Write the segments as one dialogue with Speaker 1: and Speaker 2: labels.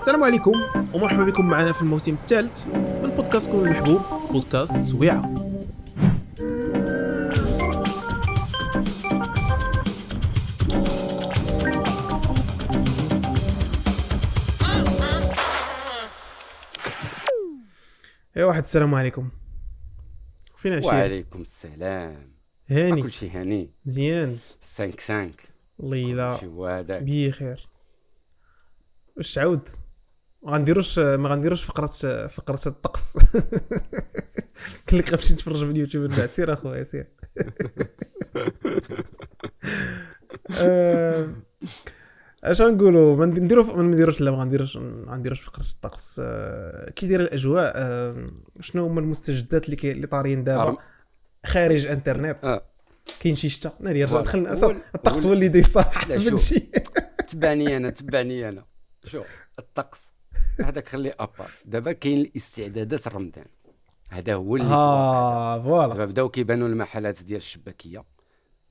Speaker 1: السلام عليكم ومرحبا بكم معنا في الموسم الثالث من بودكاستكم المحبوب بودكاست سويعة. يا واحد السلام عليكم، فين عشير؟
Speaker 2: وعليكم السلام.
Speaker 1: هاني
Speaker 2: كل شيء هاني
Speaker 1: مزيان
Speaker 2: 5
Speaker 1: والله
Speaker 2: كل
Speaker 1: لا
Speaker 2: شيء هذاك.
Speaker 1: بخير. واش تعود ما غنديروش فقرة الطقس. قال لك غنمشي نتفرج في اليوتيوب من بعد. سير اخويا سير. اش غنقولوا؟ ما نديروش لا ما غنديروش فقرة الطقس. كي دايره الاجواء؟ شنو هما المستجدات اللي طاريين دابا خارج انترنت؟ كاين شي شتا ناري رجع دخلنا الطقس هو اللي داير الصراحه ماشي.
Speaker 2: تبعني انا شوف الطقس هذاك خليه ابار. دابا كاين الاستعدادات رمضان، هذا هو اللي
Speaker 1: فوالا.
Speaker 2: دابا بداو كيبانوا المحلات ديال الشباكيه،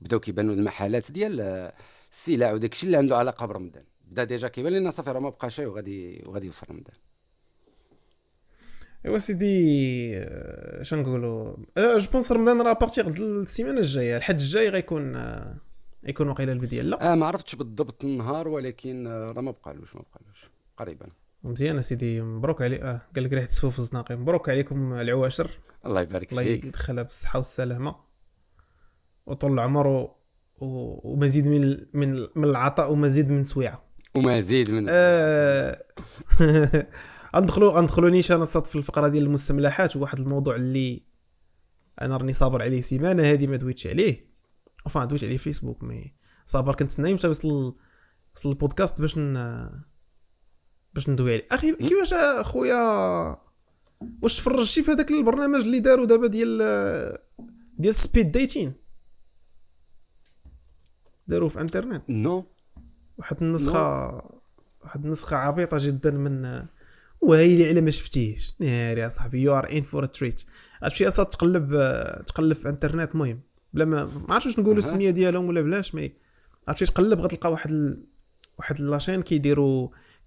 Speaker 2: بداو كيبانوا المحلات ديال السلع وداك الشيء اللي عنده علاقه برمضان. بدا ديجا كيبان لنا صافي راه ما بقى شي وغادي يوصل رمضان.
Speaker 1: ايوا سيدي، اش نقولوا؟ جو بونس رمضان راه بارتيغ السيمانه الجايه، الحد الجاي غيكون واقيلا البدايه. لا
Speaker 2: ما عرفتش بالضبط النهار، ولكن راه ما بقالوش قريبا.
Speaker 1: مزيان سيدي، مبروك علي. قال لك ريحه السفوف الزناقي. مبروك عليكم العواشر،
Speaker 2: الله يبارك
Speaker 1: الله
Speaker 2: فيك.
Speaker 1: يدخلها بالصحه والسلامه وطول العمر ومزيد من العطاء ومزيد من سويعه
Speaker 2: ومزيد من
Speaker 1: غندخلوا نيشان الصاد في الفقره ديال المستملحات. وواحد الموضوع اللي انا راني صابر عليه سيمانه هذه ما دويتش عليه، دويت عليه فيسبوك مي صابر. كنت نايم حتى وصل البودكاست باش ندوي عليه. اخي كيفاش اخويا؟ واش تفرجتي في هذاك البرنامج اللي داروا دابا ديال سبيد ديتين؟ داروا في انترنت
Speaker 2: نو
Speaker 1: واحد النسخه عبيطه جدا من وهايلي على ما شفتيش. ناري يا صاحبي، يو ار ان فور تريت. غتمشي اصلا تقلب في انترنت، المهم بلا ما عرفتش واش نقولوا السميه ديالهم ولا بلاش، مي غتمشي تقلب غتلقى واحد لاشين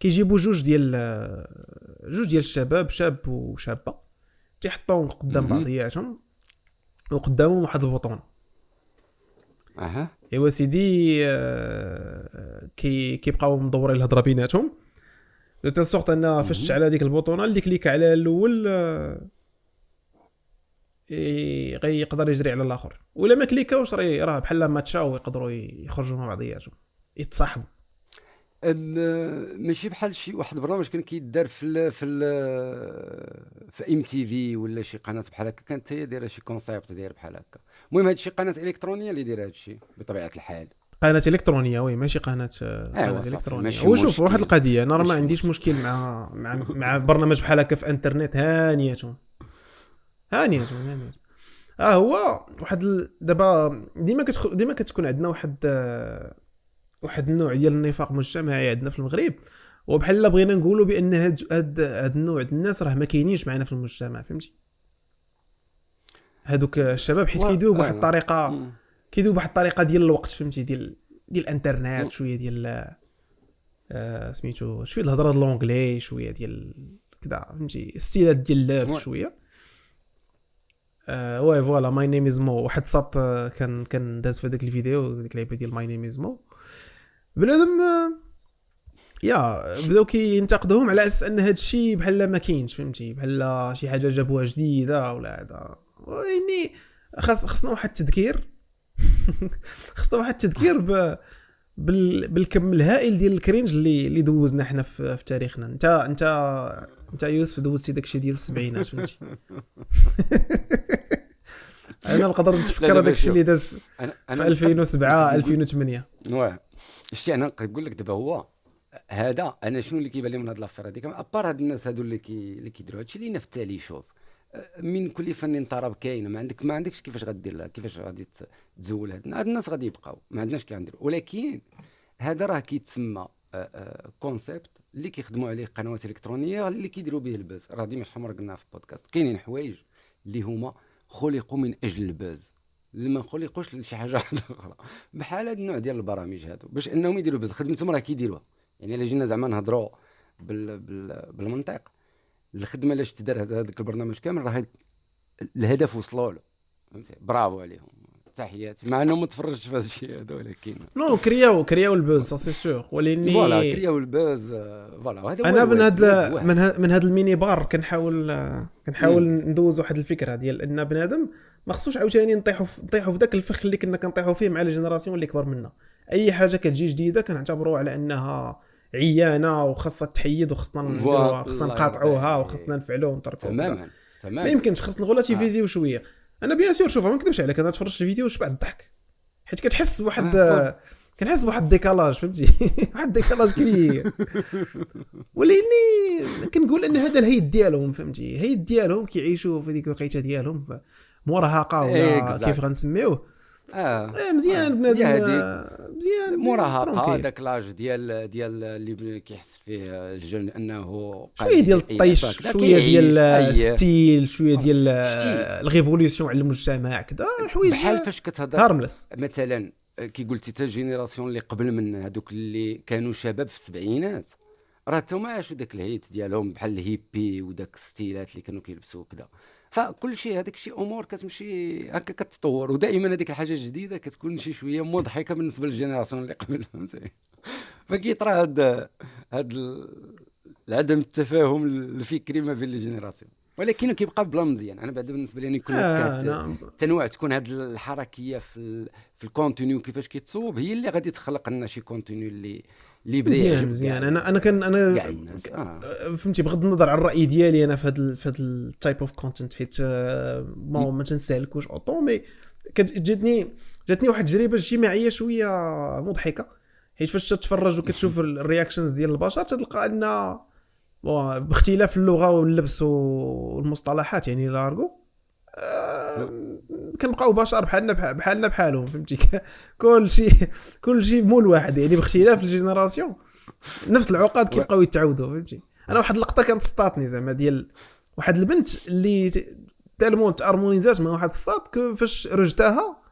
Speaker 1: كيجيبوا جوج ديال الشباب، شاب وشابه، تيحطوهم قدام بعضياتهم وقدامهم واحد البوطون. ايوا سيدي، كيبقاو مدورين الهضره بيناتهم دو سورت ان فاش تشعل هذيك البوطونه اللي كليك على الاول يقدر يجري على الاخر، ولا ما كليكاوش راه بحال ما تشاو يقدروا يخرجوا مع بعضياتهم يتصاحبوا.
Speaker 2: ماشي بحال شي واحد البرنامج كان كيدار في ام تي في ولا شي قناه بحال هكا، كانت هي دايره شي كونسيبت داير بحال هكا. المهم هادشي قناه الكترونيه اللي دايره هادشي بطبيعه الحال.
Speaker 1: قناه الكترونيه وي، ماشي قناه الكترونيه. وشوف واحد القضيه، انا ما عنديش مشكل مع برنامج بحال هكا في انترنت. هانيتهم هو واحد دابا ديما كتكون عندنا واحد النوع ديال النفاق مجتمعي عندنا في المغرب، وبحال بغينا نقولوا بان هاد النوع ديال الناس راه ما كاينينش معنا في المجتمع، فهمتي؟ هادوك الشباب حيت كيدويو بواحد الطريقه ديال الوقت، فهمتي؟ ديال الانترنت، شويه ديال سميتو شويه الهضره اللونغلي، شويه ديال كذا، فهمتي؟ ستيلات ديال اللبس شويه. واي فوالا. ماي نيم از مو. واحد صات كان داز في هذاك الفيديو، ديك اللعبه ديال ماي نيم از مو. بنادم بداو كينتقدوهم على اساس ان هذا الشيء بحال ما كاينش، فهمتي؟ بحال شي حاجه جابوها جديده ولا هذا. يعني خصنا واحد التذكير. خصنا واحد التذكير بالكم الهائل ديال الكرينج اللي دوزنا حنا في تاريخنا. انت يوسف دوزتي داكشي ديال السبعينات، فهمتي؟ انا نقدر نتفكر داكشي اللي داز في 2007 2008.
Speaker 2: واه شتي انا نقول لك دابا هو هذا. انا شنو اللي كيبان لي من هاد لافير هذيك ابار هاد الناس هادو اللي كيديروا هادشي اللي نفتالي. شوف، من كل فن طرب كاين. ما عندكش كيفاش غدير لها، كيفاش غادي تزول هاد الناس غادي يبقاو ما عندناش كندير. ولكن هذا راه كيتسمى كونسيبت اللي كيخدموا عليه قنوات الكترونيه اللي كيديروا به الباز. راه ديما شحال مره قلنا في البودكاست كاينين حوايج اللي هما خلقوا من اجل الباز، اللي ما خلقوش لشي حاجه اخرى. بحال هذا النوع ديال البرامج هادو باش انهم يديروا بزاف خدمتهم راه كيديروها. يعني الا جينا زعما نهضروا بالمنطق. الخدمه اللي تدار هذاك البرنامج كامل راه الهدف وصلوا له، فهمتي؟ برافو عليهم، تحياتي، مع انه ما تفرجتش في هذا الشيء هذا، ولكن
Speaker 1: نو كرياو البوز سا سي سور.
Speaker 2: فوالا
Speaker 1: ولاني
Speaker 2: كرياو الباز، فوالا هذا هو
Speaker 1: انا من
Speaker 2: الواجب،
Speaker 1: هذا
Speaker 2: واحد.
Speaker 1: من هذا الميني بار كنحاول ندوز واحد الفكره ديال ان بنادم ما خصوش عاوتاني نطيحوا في ذاك الفخ اللي كنا كنطيحوا فيه مع الجينيراسيون اللي كبر منا. اي حاجه كتجي جديده كنعتبروا على انها عيانه وخاصها تحيد وخصنا نديروها، خصنا نقاطعوها وخصنا نفعلوها ونتركوها.
Speaker 2: تماما
Speaker 1: ما
Speaker 2: تماما.
Speaker 1: يمكنش، خصنا غير تيفيزيو شويه. انا بيان سور شوف ما نكذبش عليك، انا تفرجت الفيديو وشبعت الضحك، حيت كتحس بواحد كنحس بواحد ديكالاج، فهمتي؟ واحد ديكالاج كبير. ولاني كنقول ان هذا الهيد ديالهم، فهمتي؟ هيد ديالهم كيعيشوا في ديك الوقيته ديالهم مراهقه ولا كيف غنسميوه. مزيان بنادم، مزيان
Speaker 2: مراهقه، داك لاج ديال اللي كيحس فيه الجن انه
Speaker 1: شويه ديال الطيش، شويه ديال الستيل، شويه ديال الريفوليوشن على المجتمع، كذا حوايج
Speaker 2: بحال فاش كتهضر
Speaker 1: هارملس.
Speaker 2: مثلا كي قلتي تا الجينيراسيون اللي قبل من هذوك اللي كانوا شباب في السبعينات، راه تما عاشوا داك الهيت ديالهم بحال الهيبي وداك الستيلات اللي كانوا كيلبسوا كذا. فكل شيء هذاك الشيء امور كتمشي هكا كتطور، ودائما هذيك الحاجه الجديده كتكون شي شويه مضحكه بالنسبه للجينيراسيون اللي قبل، فهمتي؟ فكيطرا هاد عدم التفاهم الفكري ما بين الجينيراسيون، ولكن كيبقى بلا مزيان. انا بعدا بالنسبه لي كل تنوع تكون هاد الحركيه في الكونتينيو كيفاش كيتصوب، هي اللي غادي تخلق لنا شي كونتينيو اللي بدا
Speaker 1: مزيان. انا فهمتي، بغض النظر على الراي ديالي انا في هاد التايب اوف كونتنت، حيت ما تنسالكوش اوطو، مي جاتني واحد التجربه اجتماعيه شويه مضحكه، حيت فاش تتفرج وكتشوف الرياكشنز ديال البشر تلقى ان باختلاف اللغه واللبس والمصطلحات، يعني لارغو كنبقاو بشر بحالنا بحالهم، فهمتي؟ كل شيء مول واحد، يعني باختلاف الجينيراسيون نفس العقاد كيبقاو يتعاودوا، فهمتي؟ انا واحد اللقطه كانت سطاتني زعما ديال واحد البنت اللي تالمون تارمونيزات مع واحد الساط، فاش رجتها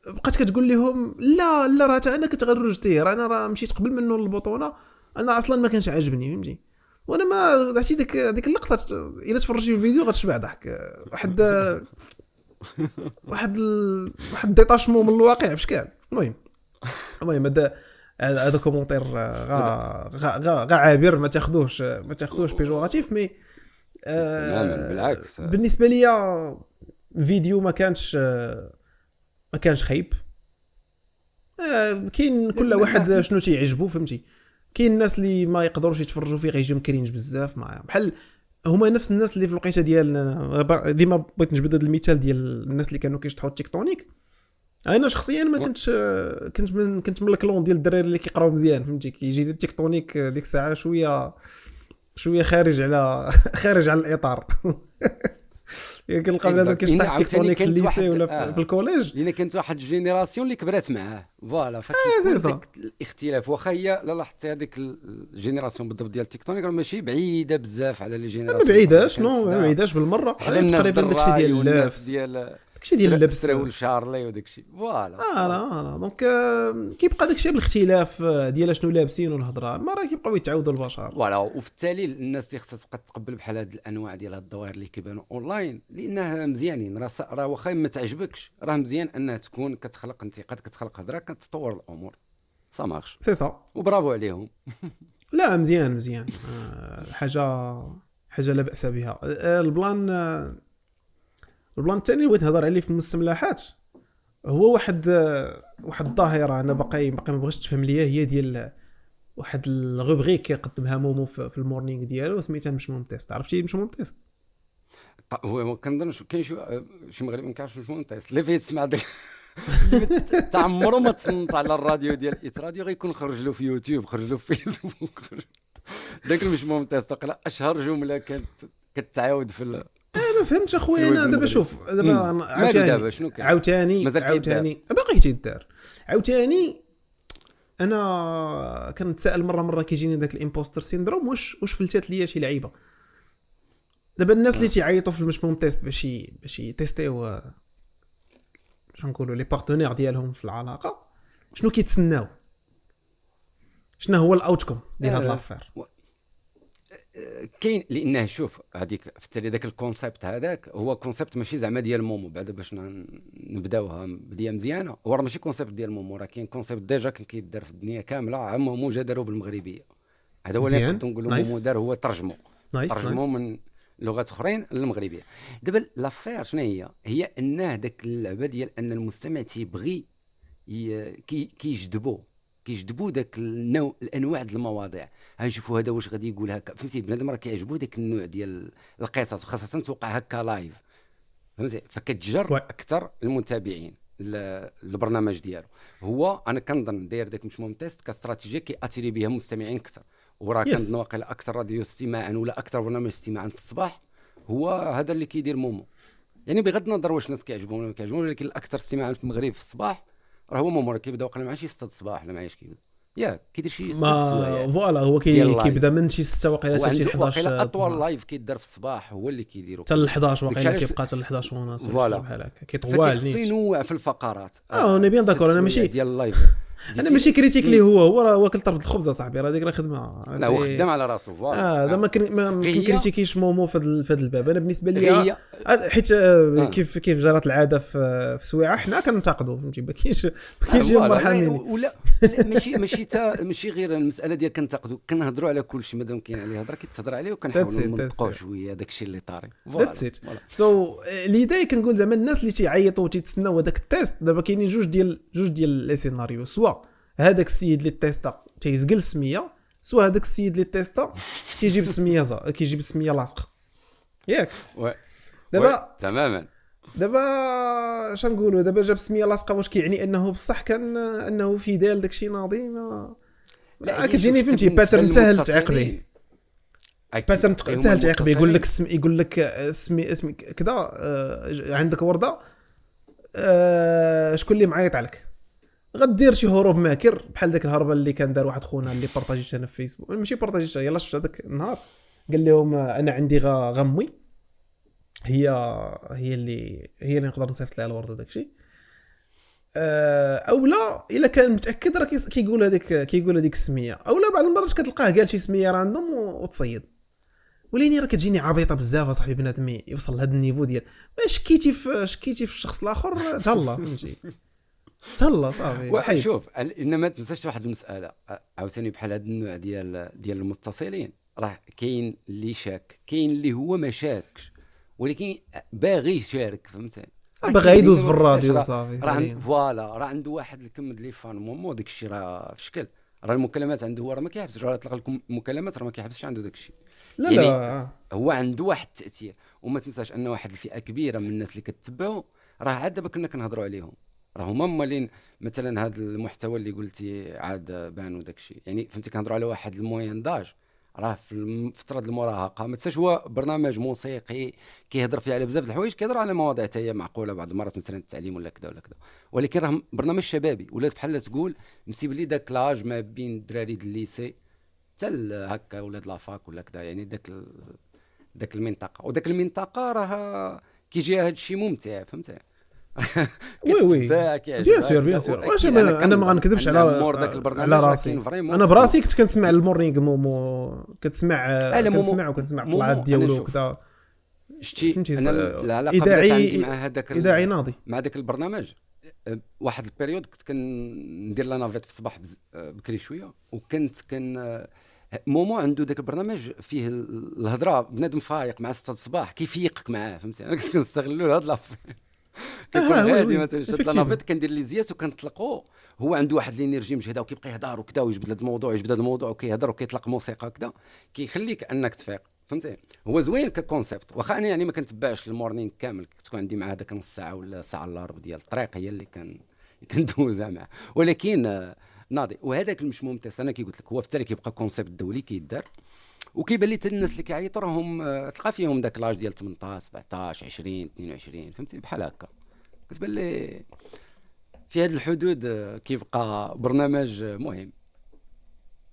Speaker 1: بقات كتقول لهم لا راه انا كنت غير رجتيه، راه مشيت قبل منه للبطونه، انا اصلا ما كانش عاجبني، فهمتي؟ وانا ما عرفتي ديك اللقطه الا تفرجتي في الفيديو غتشبع ضحك. واحد ديتاشمون من الواقع بشكل. المهم هذا كومونتير غا عابر، ما تاخذوش بيجوراتيف، مي
Speaker 2: بالعكس
Speaker 1: بالنسبه ليا فيديو ما كانش خايب. كاين كل واحد شنو تيعجبو، فهمتي؟ كاين الناس اللي ما يقدروش يتفرجوا فيه غيجيهم كرينج بزاف، بحال هما نفس الناس اللي في الوقيته ديالنا. ديما بغيت نجبد هذا المثال ديال الناس اللي كانوا كيشطحوا التكتونيك. انا شخصيا ما كنت من الكلون ديال الدراري اللي كيقراو مزيان، فهمتي؟ كيجي التكتونيك ديك الساعه شويه خارج على الاطار. كنلقى بنادم كيشطح التكتونيك في الليسي ولا في الكوليج،
Speaker 2: لان كانت واحد الجينيراسيون اللي كبرات معاه، فوالا. فكيكون داك الاختلاف، واخا هي لا لاحظتي هذيك الجينيراسيون بالضبط ديال التكتونيك راه ماشي بعيده بزاف على لي جينيراسيون،
Speaker 1: ما بعيداش بالمره، تقريبا داكشي ديال اللبس، داكشي ديال اللبس
Speaker 2: والشارلي وداكشي، فوالا.
Speaker 1: لا دونك كيبقى داكشي بالاختلاف ديال شنو لابسين والهضره، ما راه كيبقاو يتعاودوا البشر،
Speaker 2: فوالا. وفي التالي الناس اللي خصها تبقى تقبل بحال هاد الانواع ديال هاد الظواهر اللي كيبانوا اونلاين، لانها مزيانين. راه واخا ما تعجبكش، راه مزيان انها تكون كتخلق انتقاد، كتخلق هضره، كتطور الامور. سا مارش،
Speaker 1: سي سا،
Speaker 2: وبرافو عليهم.
Speaker 1: لا مزيان. حاجه لا باس بها. البلان الثاني اللي بغيت نهضر عليه في المستملحات هو واحد الظاهره انا باقي ما بغيتش تفهم ليا، هي ديال واحد الغوبريك كيقدمها مومو في المورنينغ ديالو، سميتها مش مهم تيست. عرفتي مش مهم تيست؟
Speaker 2: هو ما كنظنش كاين شي مغربي ما كيعرفش مش مهم تيست، اللي فيه تسمع داك تعمرو ما تصنت على الراديو ديال راديو غيكون خرج له في يوتيوب، خرج له في فيسبوك، داك مش مهم تيست قلا اشهر جمله كانت كتعاود في
Speaker 1: ما فهمتش اخويا. انا دابا شوف، دابا عاوتاني باقي تيدار عاوتاني. انا كنتسائل مره كيجيني داك الامبوستر سيندروم، واش فلتات ليا شي لعيبه. دابا الناس اللي تيعيطوا في المشموم تيست باش يتيستيو شنو نقولوا لي بارتنير ديالهم في العلاقه، شنو كيتسناو؟ شنو هو الاوتكم ديال هاد لافير؟
Speaker 2: كاين لانه شوف هذيك في التالي داك الكونسيبت هذاك هو كونسيبت ماشي زعما ديال مومو بعدا باش نبداوها بديه مزيانه. هو راه ماشي كونسيبت ديال مومو، راه كاين كونسيبت ديجا كان كيدار في الدنيا كامله، عا مومو جا دارو بالمغربيه. هذا هو اللي
Speaker 1: مزيان.
Speaker 2: نقدروا نقولوا مومو
Speaker 1: نايس
Speaker 2: دار، هو ترجمو
Speaker 1: نايس نايس.
Speaker 2: من لغات اخرين للمغربيه. دابا لافير شنو هي انه داك اللعبه ديال ان المستمع تيبغي كيجذبوا داك الانواع ديال المواضيع. غنشوفوا هذا واش غادي يقول هكا، فهمتي؟ بنادم راه كيعجبو داك النوع ديال القصص، وخاصه توقع هكا لايف، فهمتي؟ فكتجر اكثر المتابعين البرنامج ديالو. هو انا كنظن داير داك مش تيست كاستراتيجيه كياتيري بها مستمعين اكثر. وراه كنظن واقيلا اكثر راديو استماعا ولا اكثر برنامج استماعا في الصباح هو هذا اللي كيدير مومو. يعني بغض النظر واش الناس كيعجبهم ولا ما كيعجبهمش، ولكن الاكثر استماعا في المغرب في الصباح راه هو مومو. راه كيبدا واقيلا مع شي 6 الصباح ولا مع كيبدا ياك كيدير شي 6 سوايع.
Speaker 1: فوالا هو كيبدا من شي 6 واقيلا حتى شي 11.
Speaker 2: واقيلا اطول لايف كيدار في الصباح هو اللي كيديروا
Speaker 1: حتى ل 11 واقيلا تيبقى حتى ل 11 ونص
Speaker 2: فوالا
Speaker 1: بحال هكا كيطوال
Speaker 2: نيت. ينوع في الفقرات.
Speaker 1: انا بيان داكور. انا ماشي
Speaker 2: ديال اللايف
Speaker 1: انا ماشي كريتيك ليه، هو راه واكل طرف الخبز صاحبي، راه ديك راه خدمه.
Speaker 2: لا هو خدام على راسو فوالا.
Speaker 1: هذا ما كنكريتيكيش مومو في هذا الباب. انا بالنسبه لي حيت كيف جرت العاده في سويعه حنا كننتقدوا، فهمتي؟ ما كاينش يوم مرحمين
Speaker 2: ولا ماشي غير المساله ديال كنتقدوا، كنهضروا على كل شيء مادام كاين عليه هضره كتهضر عليه، وكنحاولوا ننطقوا شويه داك الشيء اللي طاري.
Speaker 1: ذاتس ات. سو ليداي كنقول زعما الناس اللي تيعيطوا وتيتسناو هذاك التيست، دابا كاينين جوج ديال لي سيناريو. سوا هذاك السيد اللي تيستا تيزقل السميه، سوا هذاك السيد اللي تيستا كيجيب السميه لاصقه ياك. دابا
Speaker 2: تماما.
Speaker 1: دابا اش نقولوا؟ دابا جاب السميه لاصقه، واش كيعني انه بصح كان انه فيدال داكشي ناضي؟ ما كتجيني فهمتي باترن سهل تعيق به، باترن سهل تعيق به. يقول لك اسمي كذا، عندك ورده، شكون اللي معيط عليك؟ غدير شي هروب ماكر بحال داك الهربه اللي كان دار واحد خونا اللي بارطاجيتها انا في فيسبوك، ماشي بارطاجيتها، يلاه شفت هذاك النهار قال لهم انا عندي غمي هي اللي نقدر نصيفط لها الورده داكشي. اولا الا كان متاكد راه كيقول هذيك السميه، اولا بعض المرات كتلقاه قال شي سميه راندوم وتصيد. وليني راه كتجيني عبيطه بزاف صاحبي بنادم يوصل لهذا النيفو ديال شكيتي في الشخص الاخر تهلا، فهمتي؟ تهلا صافي.
Speaker 2: شوف انما تنساش واحد المساله عاوتاني بحال هذا النوع ديال المتصلين، راه كاين اللي شاك، كاين اللي هو ما شاكش ولكن باغي يشارك، فهمتي؟
Speaker 1: باغي يدوز في الراديو صافي.
Speaker 2: فوالا راه عنده واحد الكم ديال فان مومو، داك الشيء راه في شكل راه المكالمات عنده هو راه ما كيحبسش، راه تلقى لكم مكالمات راه ما كيحبسش عنده داك الشيء.
Speaker 1: لا
Speaker 2: يعني
Speaker 1: لا
Speaker 2: هو عنده واحد التاثير. وما تنساش ان واحد الفئه كبيره من الناس اللي كتتبعوا راه عاد دابا كنا كنهضروا عليهم، راه هما مالين مثلا هذا المحتوى اللي قلتي عاد بانوا داك الشيء. يعني فهمتي كنهضروا على واحد الموين داج راه في فتره المراهقه. ما تنساش هو برنامج موسيقي كيهضر فيه على بزاف د الحوايج، كيهضر على مواضيع حتى هي معقوله بعض المرات مثلا التعليم ولا كذا ولا كذا، ولكن راه برنامج شبابي. ولات بحال تقول مسيب لي داك لاج ما بين الدراري د الليسي حتى هكا ولاد لافاك ولا كذا. يعني داك المنطقه، وداك المنطقه راه كيجي هذا الشيء ممتع، فهمتي؟
Speaker 1: وي بيان سور. واش انا ما غنكذبش على راسي. انا براسي كنت كنسمع المورنينغ مومو، كنسمع طلعات ديالو وكذا.
Speaker 2: شتي انا العلاقه بدات مع هذاك
Speaker 1: اذاعي ناضي
Speaker 2: مع داك البرنامج. واحد البيريود كنت كندير لا نافيت في الصباح بكري شويه، وكنت مومو عنده داك البرنامج فيه الهضره بنادم فايق مع 6 الصباح كيفيقك معاه، فهمتي؟ انا كنت كنستغلوا هاد لافير كيكون غادي مثلا شاد لافيت كندير لي زيات وكنطلقوا. هو عنده واحد الانرجي مجهده وكيبقى يهضر وكذا ويجبد هذا الموضوع وكيهضر وكيطلق موسيقى كذا كيخليك انك تفيق، فهمتي؟ هو زوين ككونسيبت. واخا انا يعني ما كنتبعش المورنينغ كامل، تكون عندي مع هذاك نص ساعه ولا ساعه الا ربع ديال الطريق هي اللي كندوزها معاه، ولكن ناضي. وهذاك مش ممتاز. انا كي قلت لك هو في التالي كيبقى كونسيبت دولي كيدار، وكيبان لي حتى الناس اللي كيعيطوا راهم تلقى فيهم داك لاج ديال 18 17 20 22، فهمتي؟ بحال هكا كتبان لي في هذه الحدود كيبقى برنامج مهم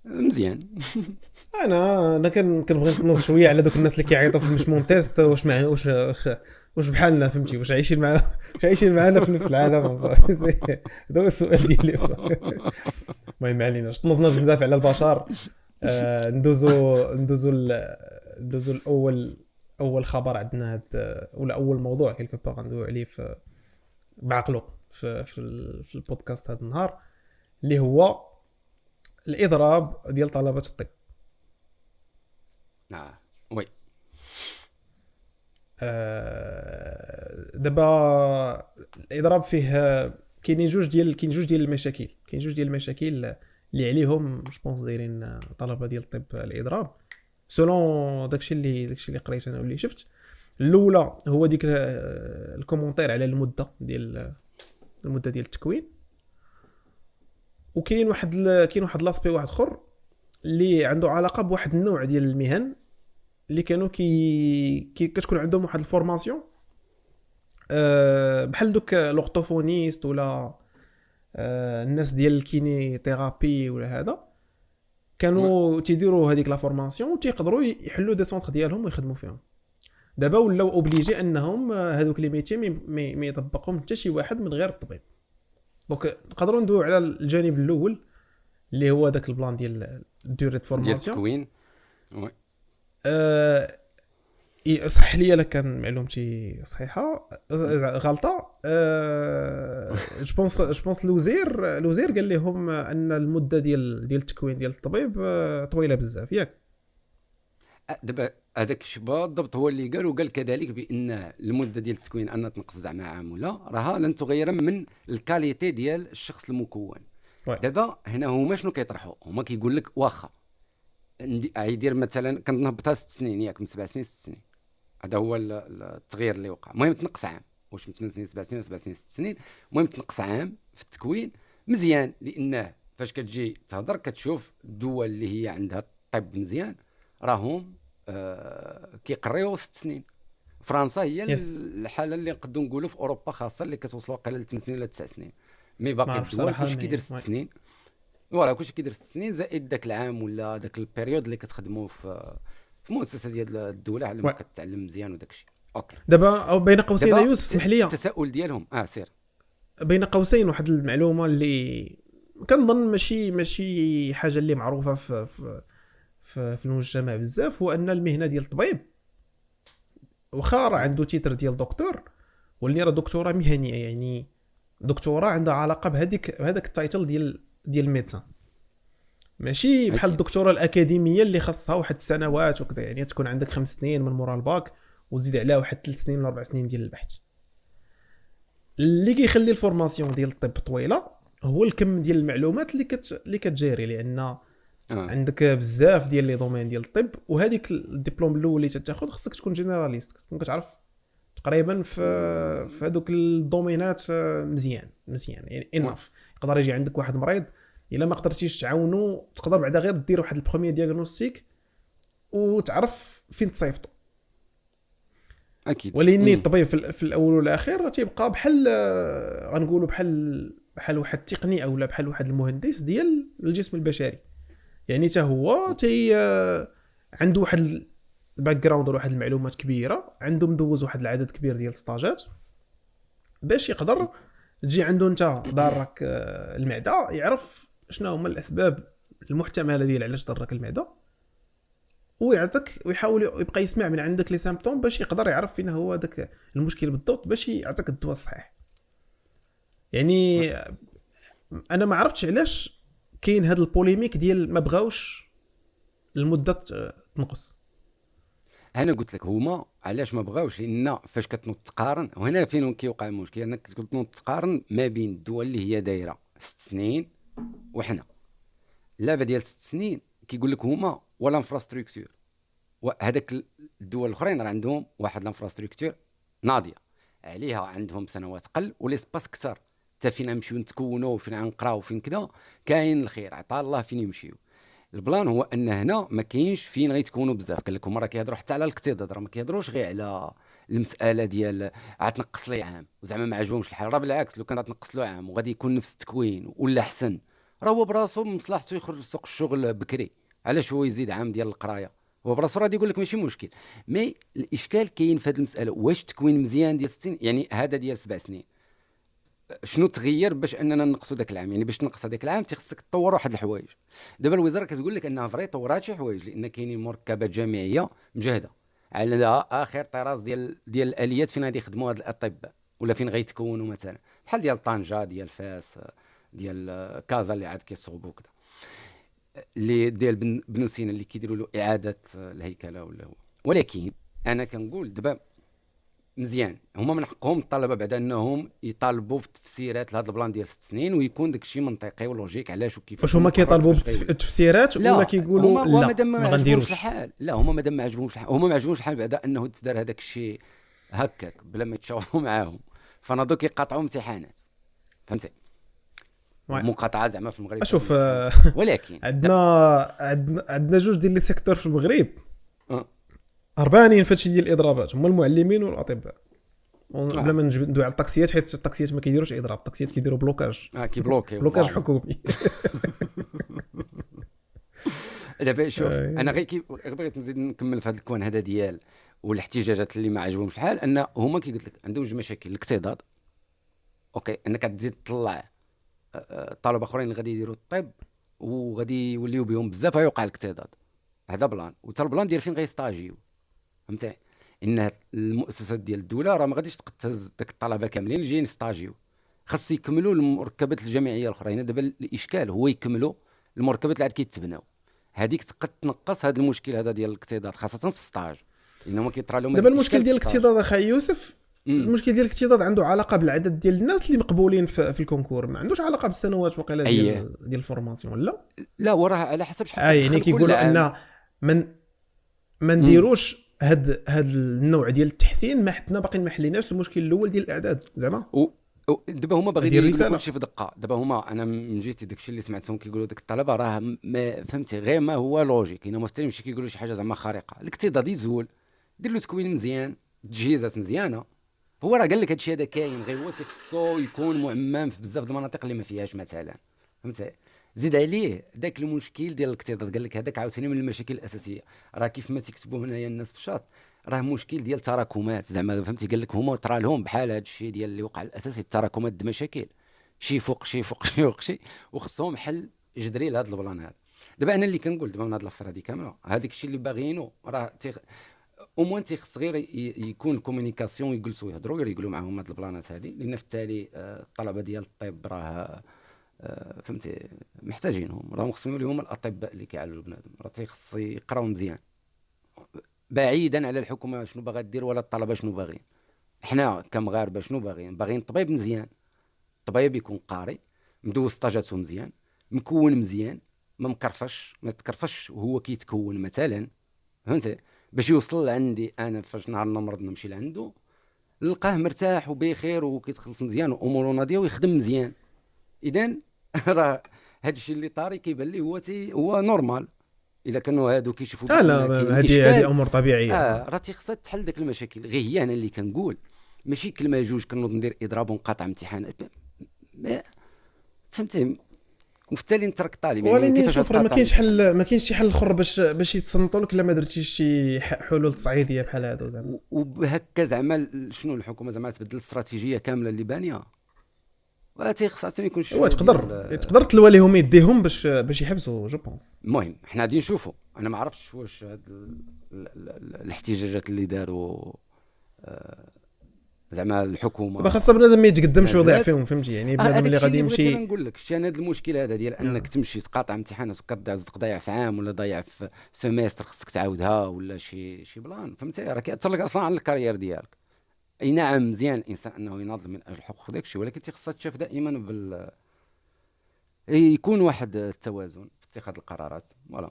Speaker 2: مزيان.
Speaker 1: انا كنبغي نقنص شويه على دوك الناس اللي كيعيطوا في مش ممتاز. واش بحالنا، فهمتي؟ واش عايشين معنا في نفس العالم صافي؟ هذا هو السؤال ديالي صافي. المهم ما عليناش، طنزنا بزاف على البشر. ندوزو اول خبر عندنا ولا اول موضوع كيلكو باغ ندويو عليه في بعقله في البودكاست هذا النهار، اللي هو الاضراب ديال طلبه الطب.
Speaker 2: وي
Speaker 1: دابا الاضراب فيه كاين جوج ديال المشاكل اللي عليهم جو بونس دايرين طلبه ديال الطب الاضراب سولون داكشي اللي قريت انا واللي شفت. الاولى هو ديك الكومونتير على المده ديال التكوين، وكاين واحد لاسبي واحد اخر اللي عنده علاقه بواحد النوع ديال المهن اللي كانوا كتكون عندهم واحد الفورماسيون بحال دوك لورتوفونيست ولا الناس ديال الكيني ثيرابي ولا هذا، كانوا تيديروا هذيك لا فورماسيون وتيقدروا يحلوا دي سونتر ديالهم ويخدموا فيهم. دابا ولاو اوبليجي انهم هذوك لي ميتي ما يطبقهم حتى شي واحد من غير الطبيب. دونك نقدروا ندويو على الجانب الاول اللي هو داك البلان ديال ديوري فورماسيون
Speaker 2: ديال التكوين.
Speaker 1: صح ليا لك كان معلومتي صحيحه غلطه. جو بونس لوزير قال لهم ان المده ديال التكوين ديال الطبيب طويله بزاف ياك.
Speaker 2: دابا هذاك الشباب بالضبط هو اللي قال كذلك بان المده ديال التكوين ان تنقص زعما عام ولا راها لن تغير من الكاليتي ديال الشخص المكون. دابا هنا هما شنو كيطرحوا؟ هما كيقول لك واخا يدير مثلا كنهبطها 6 سنين ياك من 7 سنين 6 سنين، هذا هو التغيير اللي وقع. المهم تنقص عام، واش من 8 سنين 7 سنين 7 سنين 6 سنين، المهم تنقص عام في التكوين مزيان. لانه فاش كتجي تهضر كتشوف الدول اللي هي عندها الطب مزيان راهم كيقريو 6 سنين. فرنسا هي الحاله اللي نقدروا نقولوا في اوروبا خاصه اللي كتوصل واقيلا ل 8 سنين ولا 9 سنين. مي باقي الدول كلشي كيدير 6 سنين، فوالا كلشي كيدير 6 سنين زائد داك العام ولا داك البيريود اللي كتخدموا في المؤسسه ديال الدوله على ما كتعلم مزيان وداك الشيء. اوكي
Speaker 1: دابا بين قوسين يوسف اسمح لي
Speaker 2: التساؤل ديالهم سير
Speaker 1: بين قوسين واحد المعلومه اللي كنظن ماشي حاجه اللي معروفه في المجتمع بزاف، هو ان المهنه ديال الطبيب واخا راه عنده تيتر ديال دكتور، واللي راه دكتوره مهنيه، يعني دكتوره عندها علاقه بهذاك التايتل ديال الميدسان، ماشي بحال الدكتوره الاكاديميه اللي خاصها واحد السنوات وكذا، يعني تكون عندك 5 سنين من مورا الباك وتزيد عليها واحد 3 سنين ولا 4 سنين ديال البحث. اللي كيخلي الفورماسيون ديال الطب طويله هو الكم ديال المعلومات اللي كتجاري، لان عندك بزاف ديال لي دومين ديال الطب، وهذيك الدبلوم الاول اللي تاخذ خصك تكون جينيراليست، تكون كتعرف تقريبا في هذوك الدومينات مزيان يعني انف. يقدر يجي عندك واحد مريض الا ما قدرتيش تعاونو تقدر بعدا غير دير واحد البروميير دياغنوستيك وتعرف فين تصيفطو.
Speaker 2: اكيد
Speaker 1: ولكن الطبيب في الاول والاخير تيبقى بحال غنقولوا بحال واحد التقني او لا بحال واحد المهندس ديال الجسم البشري، يعني حتى هو عنده واحد الباك جراوند ولا واحد المعلومات كبيره، عنده مدوز واحد العدد كبير ديال الستاجات باش يقدر تجي عنده انت ضارك المعده يعرف شنو هما الاسباب المحتمله ديال علاش ضرك المعده، ويعطيك ويحاول يبقى يسمع من عندك لي سيمبتوم باش يقدر يعرف فين هو داك المشكل بالضبط باش يعطيك الدواء الصحيح. يعني انا ما عرفتش علاش كاين هذا البوليميك ديال ما بغاوش المده تنقص.
Speaker 2: انا قلت لك هما علاش ما بغاوش، لان فاش كتنوض تقارن، وهنا فين كيوقع المشكل، انك كتنوض تقارن ما بين الدول اللي هي دايره 6 سنين وحنا اللعبه ديال 6 سنين كيقول لك هما ولا انفراستركتور، وهذاك الدول الاخرين راه عندهم واحد الانفراستركتور ناضيه عليها، عندهم سنوات قل وليسباس كثر، حتى فين نمشيو نتكونوا وفين نقراو وفين كذا كاين الخير عطا الله فين يمشيو. البلان هو ان هنا ما كاينش فين غيتكونوا بزاف. قال لكم راه كيهضروا حتى على الاقتصاد، راه ما كيهضروش غير على المساله ديال غتنقص لي عام وزعما ما عجبهمش الحال، راه بالعكس لو كان غتنقص له عام وغادي يكون نفس التكوين ولا احسن، راه هو براسو من مصلحته يخرج لسوق الشغل بكري، علاش هو يزيد عام ديال القرايه؟ هو براسو غادي يقول لك ماشي مشكل. مي الاشكال كاين في هذه المساله، واش التكوين مزيان ديال 60 يعني هذا ديال 7 سنين شنو تغير باش اننا نقصوا داك العام؟ يعني باش تنقص هذاك العام تخصك تطور واحد الحوايج. دابا الوزاره كتقول لك انها فري طورات شي حوايج، لان كاينين مركبات جامعيه مجهده على اخر طراز ديال الاليات فين غادي يخدموا هاد الاطباء، ولا فين غيتكونوا مثلا، بحال ديال طنجه، ديال فاس، ديال كازا اللي عاد كيصوبوا كذا، اللي ديال بنو سينا اللي كيديروا له اعاده الهيكله ولا هو. ولكن انا كنقول دابا مزيان، هما من حقهم الطلبه بعد انهم يطالبوا في تفسيرات لهذا البلان ديال 6 سنين، ويكون داك الشيء منطقي ولوجيك علاش وكيفاش.
Speaker 1: واش هما كيطالبوا بالتفسيرات ولا كيقولوا لا ما غنديروش
Speaker 2: الحال؟ لا، هما مادام ما عجبهمش الحال، هما ما عجبهمش الحال بعد انه تدار هذاك الشيء هكاك بلا ما يتشاوروا معاهم، فناضوا كيقاطعوا امتحانات، فهمتي؟ مقاطعه زعما في المغرب.
Speaker 1: اشوف
Speaker 2: ولكن
Speaker 1: عندنا جوج ديال لي سيكتور في المغرب هربانين فهادشي ديال الاضرابات، هما المعلمين والاطباء. بلا ما ندوي على الطاكسيات، حيت الطاكسيات ما كيديروش اضراب، الطاكسيات كيديروا بلوكاج. بلوكاج حكومي.
Speaker 2: دابا شوف، انا غير بغيت نزيد نكمل في هذا الكون هذا ديال والاحتجاجات اللي ما عجبهمش الحال، ان هما كيقول لك عندهم جوج مشاكل: الاقتصاد، اوكي، انك تزيد تطلع طلبه اخرين اللي غادي يديروا الطب وغادي يوليو بهم بزاف، غيوقع الاقتصاد، هذا بلان. وتا البلان ديال فين غيستاجيو، فهمتي؟ ان المؤسسات ديال الدوله راه ما غاديش تهز داك الطلبه كاملين اللي جايين يستاجيو، خاص يكملوا المركبات الجامعيه الاخرين. دابا الاشكال هو يكملوا المركبات اللي عاد كيتبناو، هذيك تقد تنقص هذا المشكل هذا ديال الاقتصاد، خاصه في الستاج، لانه كيطرى لهم.
Speaker 1: دابا المشكل ديال الاقتصاد اخي يوسف، المشكل ديال الاقتصاد عنده علاقه بالعدد ديال الناس اللي مقبولين في الكونكور، ما عندوش علاقه بالسنوات وقيله ديال الفورماسيون. لا
Speaker 2: وراه على حسب شحال
Speaker 1: يعني كيقولوا ان ما نديروش هاد النوع ديال التحسين ما حدنا باقيين ما حليناش المشكل الاول ديال الاعداد زعما.
Speaker 2: دابا هما باغيين يقولوا كلشي في دقه. دابا هما انا من جيتي داكشي اللي سمعتهم كيقولوا داك الطلبه راه فهمتي غير ما هو لوجيك، انه مستحيل ماشي كيقولوا شي حاجه زعما خارقه. الاقتصاد يزول، دير له تكوين مزيان، تجهيزات مزيانه. هو راه قال لك هادشي هذا كاين، غير هو تيخصو يكون معمم في بزاف د المناطق اللي ما فيهاش مثلا، فهمتي؟ زيد عليه داك المشكل ديال الاقتصاد، قال لك هذاك عاوتاني من المشاكل الاساسيه. راه كيف ما تكتبوا هنايا الناس في الشاط، راه مشكل ديال تراكمات زعما، فهمتي؟ قال لك هما طرا لهم بحال هذا الشيء ديال اللي وقع الاساسي، التراكمات د مشاكل، شي فوق شي فوق شي فوق شي، وخصهم حل جذري لهذا البلان هذا. دابا انا اللي كنقول دابا من هاد الافكار هذه كامله، هذاك الشيء اللي باغيينه راه او موان تيخص غير يكون الكومونيكاسيون، يجلسوا يهضروا غير يقولوا معاهم هاد البلانات هذه، لان في التالي الطلبه ديال الطب راه فهمتي محتاجينهم، راهم خصهم يوليو هما الاطباء اللي كيعالجوا البنادم، راه تيخص يقراو مزيان بعيدا على الحكومه شنو باغا دير ولا الطلبه شنو باغيين. حنا كمغاربه شنو باغيين طبيب مزيان، طبيب يكون قاري مدوز طاجاتو مزيان، مكون مزيان، ما مكرفش، ما تكرفش وهو كيتكون مثلا، فهمتي؟ باش يوصل عندي انا فاش نهار نمرض نمشي لعنده نلقاه مرتاح وبخير وكيتخلص مزيان واموره ناضيه ويخدم مزيان. اذا راه هذا الشيء اللي طاري كيبان لي هو نورمال. الا كانوا هادو كيشوفوا
Speaker 1: لا هذه امور طبيعيه،
Speaker 2: راه تيخصها تحل داك المشاكل. غير هي انا اللي كنقول ماشي كلمه جوج كنوض ندير اضراب ونقاطع امتحانات، فهمتي؟ وفي التالي نترك طالب.
Speaker 1: ولكن شوف راه ما كاينش حل، ما كاينش شي حل اخر باش يتصنتوا لك الا ما درتيش شي حلول تصعيديه بحال هادو زعما.
Speaker 2: وبهكا زعما شنو الحكومه زعما تبدل الاستراتيجيه كامله اللي بانيه، وتيخص عشان يكون شي
Speaker 1: تقدر تلوى لهم يديهم باش يحبسوا جو بونس.
Speaker 2: المهم حنا غادي نشوفوا. انا ما عرفتش واش هاد الاحتجاجات اللي داروا زعما الحكومه
Speaker 1: خاصه بنادم ما يتقدمش ويضيع فيهم، فهمتي؟ يعني بنادم اللي غادي يمشي.
Speaker 2: نقول لك شتي انا هذا المشكل هذا ديال انك تمشي تقاطع امتحانات وكتضيع ضايع في عام ولا ضايع في سيمستر خصك تعاودها ولا شي بلان، فهمتي؟ راه كيأثر لك اصلا على الكارير ديالك. اي نعم مزيان الانسان انه يناضل من اجل حقوق داك الشيء، ولكن تيخصها تشاف دائما يكون واحد التوازن في اتخاذ القرارات. فوالا.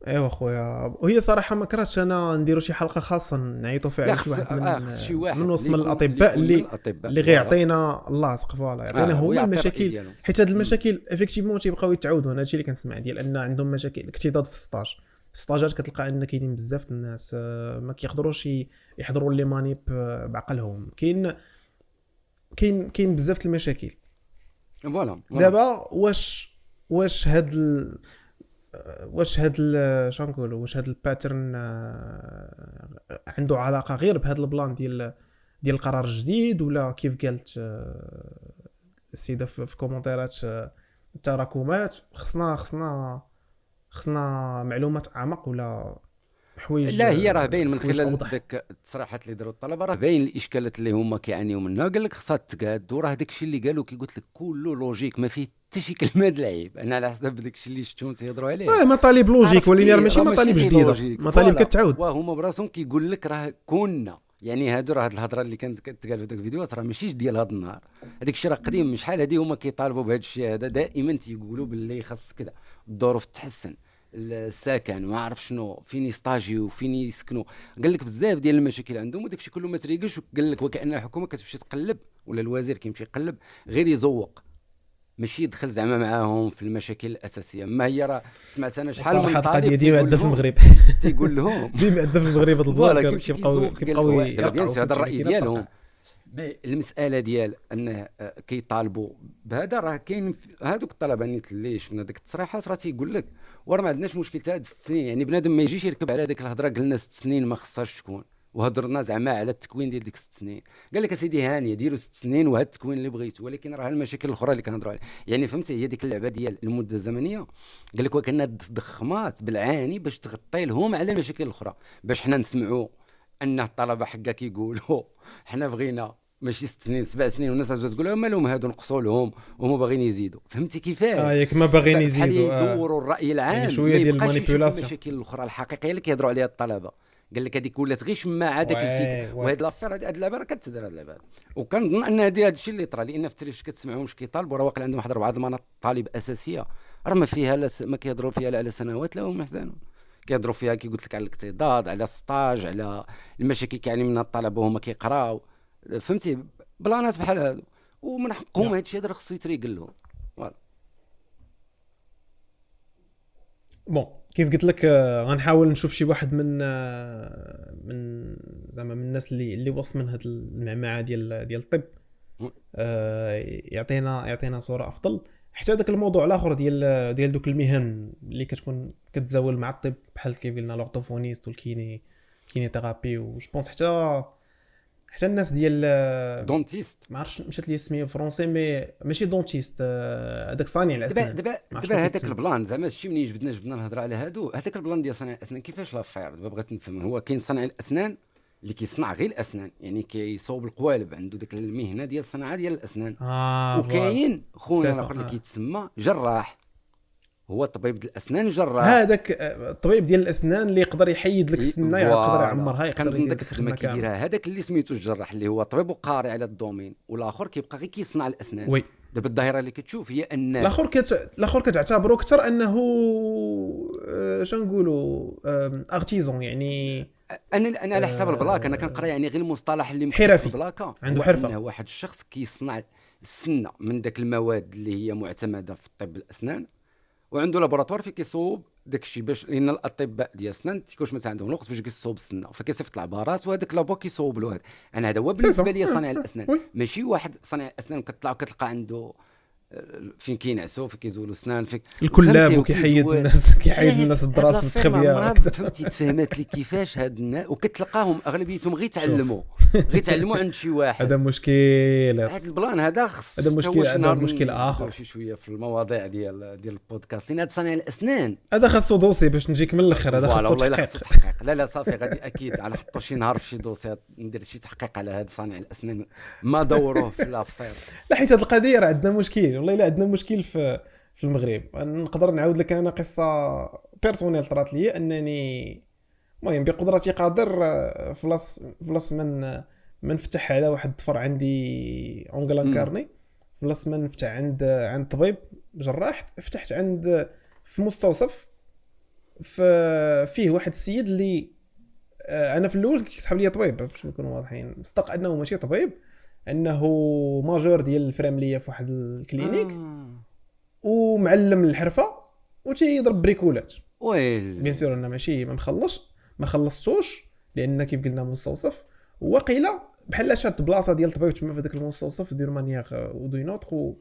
Speaker 1: ايوا خويا، وهي صراحه ما كرهتش انا نديروا شي حلقه خاصه نعيطوا فيها على شي واحد من وسط الاطباء اللي غيعطينا اللاصق، فوالا يعطينا هما المشاكل، حيت هاد المشاكل افيكتيفمون تيبقاو يتعاودوا. هذا الشيء اللي كنسمع ديال ان عندهم مشاكل اكتضاد في الستاجات، كتلقى ان كاينين بزاف الناس ما كيقدروش يحضروا لي مانيب بعقلهم، كاين بزاف المشاكل.
Speaker 2: فوالا
Speaker 1: دابا واش هاد شنو نقولوا، واش هاد الباترن عنده علاقه غير بهذا البلان ديال القرار الجديد، ولا كيف قالت السيده في كومونتيرات التراكمات. خصنا معلومات اعمق ولا حوايج.
Speaker 2: لا هي راه باين من
Speaker 1: حوايج
Speaker 2: خلال
Speaker 1: أوضح.
Speaker 2: داك التصريحات اللي داروا الطلبه، راه باين الاشكالات اللي هما كيعانيو منها. قال لك خصها تقاد، وراه داكشي اللي قالوا كي قلت لك كله لوجيك، ما فيه حتى شي كلمه د العيب. انا على حسب داكشي اللي شفتهم تيهضروا عليه
Speaker 1: مطالب لوجيك، ولكن راه ماشي
Speaker 2: راه
Speaker 1: مطالب
Speaker 2: غير
Speaker 1: جديده،
Speaker 2: لوجيك.
Speaker 1: مطالب
Speaker 2: فوالا.
Speaker 1: كتعاود.
Speaker 2: وهما براسهم كيقول لك راه كنا، يعني هادو راه هاد الهضره اللي كانت كتقال في داك الفيديوهات راه ماشيش ديال هاد النهار، هذاك الشيء راه قديم من شحال هادي. هما كيطالبوا بهذا الشيء هذا دائما، تيقولوا باللي خاص كذا الظروف تحسن، السكن ما عرف شنو، فين يستاجيو فين يسكنوا. قال لك بزاف ديال المشاكل عندهم وداك الشيء كله ما تريقش. قال لك وكأن الحكومه كتمشي تقلب، ولا الوزير كيمشي يقلب غير يزوق، ماشي يدخل زعما معاهم في المشاكل الاساسيه. ما هي راه سمعت انا شحال من
Speaker 1: صراحه
Speaker 2: طالب
Speaker 1: القضيه دي معده في المغرب.
Speaker 2: تيقول لهم
Speaker 1: دي معده في المغرب. هاد
Speaker 2: فوالا
Speaker 1: البلان
Speaker 2: كيمشي
Speaker 1: كيبقاو
Speaker 2: كيزوق.
Speaker 1: يرقعوا في
Speaker 2: هذا الراي
Speaker 1: التماكين
Speaker 2: ديالهم.
Speaker 1: الطرقع.
Speaker 2: مي المساله ديال انه كيطالبوا بهذا، راه كاين هذوك الطلبه نيت اللي شفنا ديك التصريحات راه تيقول لك وراه ما عندناش مشكل تاع هاد 6 سنين. يعني بنادم ما يجيش يركب على ديك الهضره قلنا 6 سنين ما خصهاش تكون، وهضرنا زعما على التكوين ديال ديك 6 سنين. قال لك اسيدي هانيه ديروا 6 سنين وهاد التكوين اللي بغيتو، ولكن راه المشاكل الاخرى اللي كنهضروا عليها يعني فهمتي هي ديك اللعبه ديال المده الزمنيه. قال لك وكنا الضخمات بالعاني باش تغطي لهم على المشاكل الاخرى، باش حنا نسمعوا ان الطلبه حقا كيقولوا حنا بغينا ماشي 6 سنين 7 سنين، والناس تقول لهم مالهم هادو نقصوا لهم وهما باغيين يزيدوا. فهمتي كيفاش؟
Speaker 1: ياك ما باغيين يزيدوا.
Speaker 2: بحال يدوروا الراي العام
Speaker 1: يعني شويه ديال المانيبيولاسيون.
Speaker 2: المشاكل الاخرى الحقيقيه اللي كيهضروا عليها الطلبه. قال لك هذيك ولات غير شماعه داك الفكر. وهاد لافير هاد اللعبه راه كتدار هاد اللعبه، وكنظن ان هذا الشيء اللي طرا، لان في التلفزيون كتسمعهمش كيطالبوا راه واقع عندهم واحد 4 المطالب اساسيه راه ما فيها ما كيهضروا فيها لا على سنوات لا هما محزنون. كيهضروا فيها كي قلت لك على الاقتصاد، على السطاج، على المشاكل كيعاني منها الطلبه وهما كيقراو. فهمتي بلانات بحال هادو، ومن حقهم هذا الشيء هذا خصو يتريقل لهم. فوالا
Speaker 1: بون كيف قلت لك غنحاول نشوف شي واحد من زعما من الناس اللي وصل من هاد المعمعه ديال الطب يعطينا صوره افضل. حتى داك الموضوع الاخر ديال دوك المهن اللي كتكون كتزاول مع الطب، بحال كيف قلنا لورتوفونيست والكينيثيرابي، وج بونس حتى الناس ديال
Speaker 2: دونتيست
Speaker 1: ما عرفتش مشات لي اسمي بالفرنسي، مي ماشي دونتيست، هذاك صانع الاسنان.
Speaker 2: دابا هذاك البلان زعما شتي منين جبدنا الهضره على هادو. هذاك البلان ديال صانع الاسنان كيفاش لافير دابا بغيت نفهم. هو كاين صانع الاسنان اللي كيصنع غير الاسنان، يعني كيصوب القوالب، عنده ديك المهنه ديال الصناعه ديال الاسنان. وكاين خونا الاخر اللي كيتسمى جراح، هو طبيب ديال الاسنان جراح.
Speaker 1: هذاك الطبيب ديال الاسنان اللي يقدر يحيد لك السنه، يقدر يعمرها، يقدر
Speaker 2: يدير ديك الخدمه كيديرها. هذاك اللي سميتو الجراح اللي هو طبيب وقاري على الدومين، والاخر كيبقى غير كيصنع الاسنان.
Speaker 1: وي
Speaker 2: دابا الظاهره اللي كتشوف هي ان
Speaker 1: الاخر كتعتبروا اكثر انه شنقولوا ارتيزون، يعني
Speaker 2: انا على حساب البلاكه انا كنقرا يعني غير المصطلح اللي
Speaker 1: حرفي،
Speaker 2: البلاكه
Speaker 1: عنده حرفه.
Speaker 2: انه واحد الشخص كيصنع السنه من داك المواد اللي هي معتمده في طب الاسنان، وعنده لابوراتوار فين كيصوب داك الشيء، باش لان الاطباء ديال الاسنان تيكونش مثلا عندهم الوقت باش يصوب السنه، فكيصيفط العبارات وهذاك لابو كيصوب له هذا. انا هذا هو بالنسبه لي صانع الاسنان. ماشي واحد صانع الاسنان كتلقى عنده فين كينعسوا فين كيزولوا اسنان فين
Speaker 1: الكلاب وكيحيد الناس الدراس متخبيه.
Speaker 2: فهمتي تفهمت لي كيفاش هاد الناس، وكتلقاهم اغلبيتهم غير تعلموا عند شي واحد.
Speaker 1: هذا مشكل،
Speaker 2: هذا البلان هذا خص
Speaker 1: هذا مشكل اخر
Speaker 2: شي شويه في المواضيع ديال البودكاست. هذا صانع الاسنان
Speaker 1: هذا خاصو دوسي باش نجيك من الاخر. هذا خاصو
Speaker 2: تحقيق. لا صافي غادي اكيد على نحطوا شي نهار في شي دوسي ندير شي تحقيق على هذا صانع الاسنان ما دوروه في لافير.
Speaker 1: لا حيت هذه القضيه راه عندنا مشكل، والله الا عندنا مشكل في المغرب. نقدر نعاود لك انا قصه بيرسونيل طرات لي، انني المهم بقدرتي قادر في بلاص من فتح على واحد الطفر عندي اونغلان كارني، في بلاص من فتح عند طبيب جراح، فتحت عند في مستوصف فيه واحد السيد اللي انا في الاول كيسحب لي طبيب باش نكونوا واضحين، مصدق انه ماشي طبيب، انه ماجور ديال الفرامليه في واحد الكلينيك ومعلم الحرفه وتيضرب بريكولات.
Speaker 2: ويل
Speaker 1: بيان سور انا ماشي ما خلصتوش، لان كيف قلنا مستوصف، وقيله بحال شات بلاصه ديال الطبيب تما في داك المستوصف دير مانيير ودو نوتر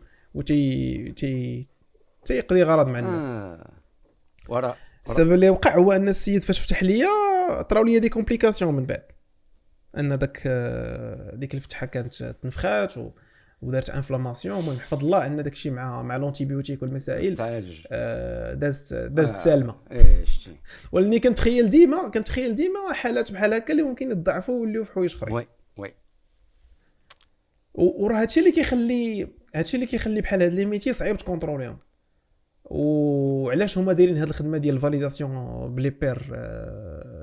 Speaker 1: تي يقضي غرض مع الناس. السبب اللي وقع هو ان السيد فاش فتح ليا طراو ليا دي كومبليكاسيون من بعد، ان ديك الفتحه كانت تنفخات ودارت انفلاماسيون. المهم حفظ الله ان داك الشيء مع لونتيبيوتيك والمسائل
Speaker 2: تعالج.
Speaker 1: دازت سالمه.
Speaker 2: ايه شتي.
Speaker 1: ولاني كنتخيل ديما حالات بحال هكا اللي ممكن يضعفوا ويوليو في حوايج اخرين.
Speaker 2: وي
Speaker 1: وراه هادشي اللي كيخلي بحال هاد لي ميتي صعيب تكونتروليهم. وعلاش هما دايرين هاد الخدمه ديال الفاليداسيون بلي بير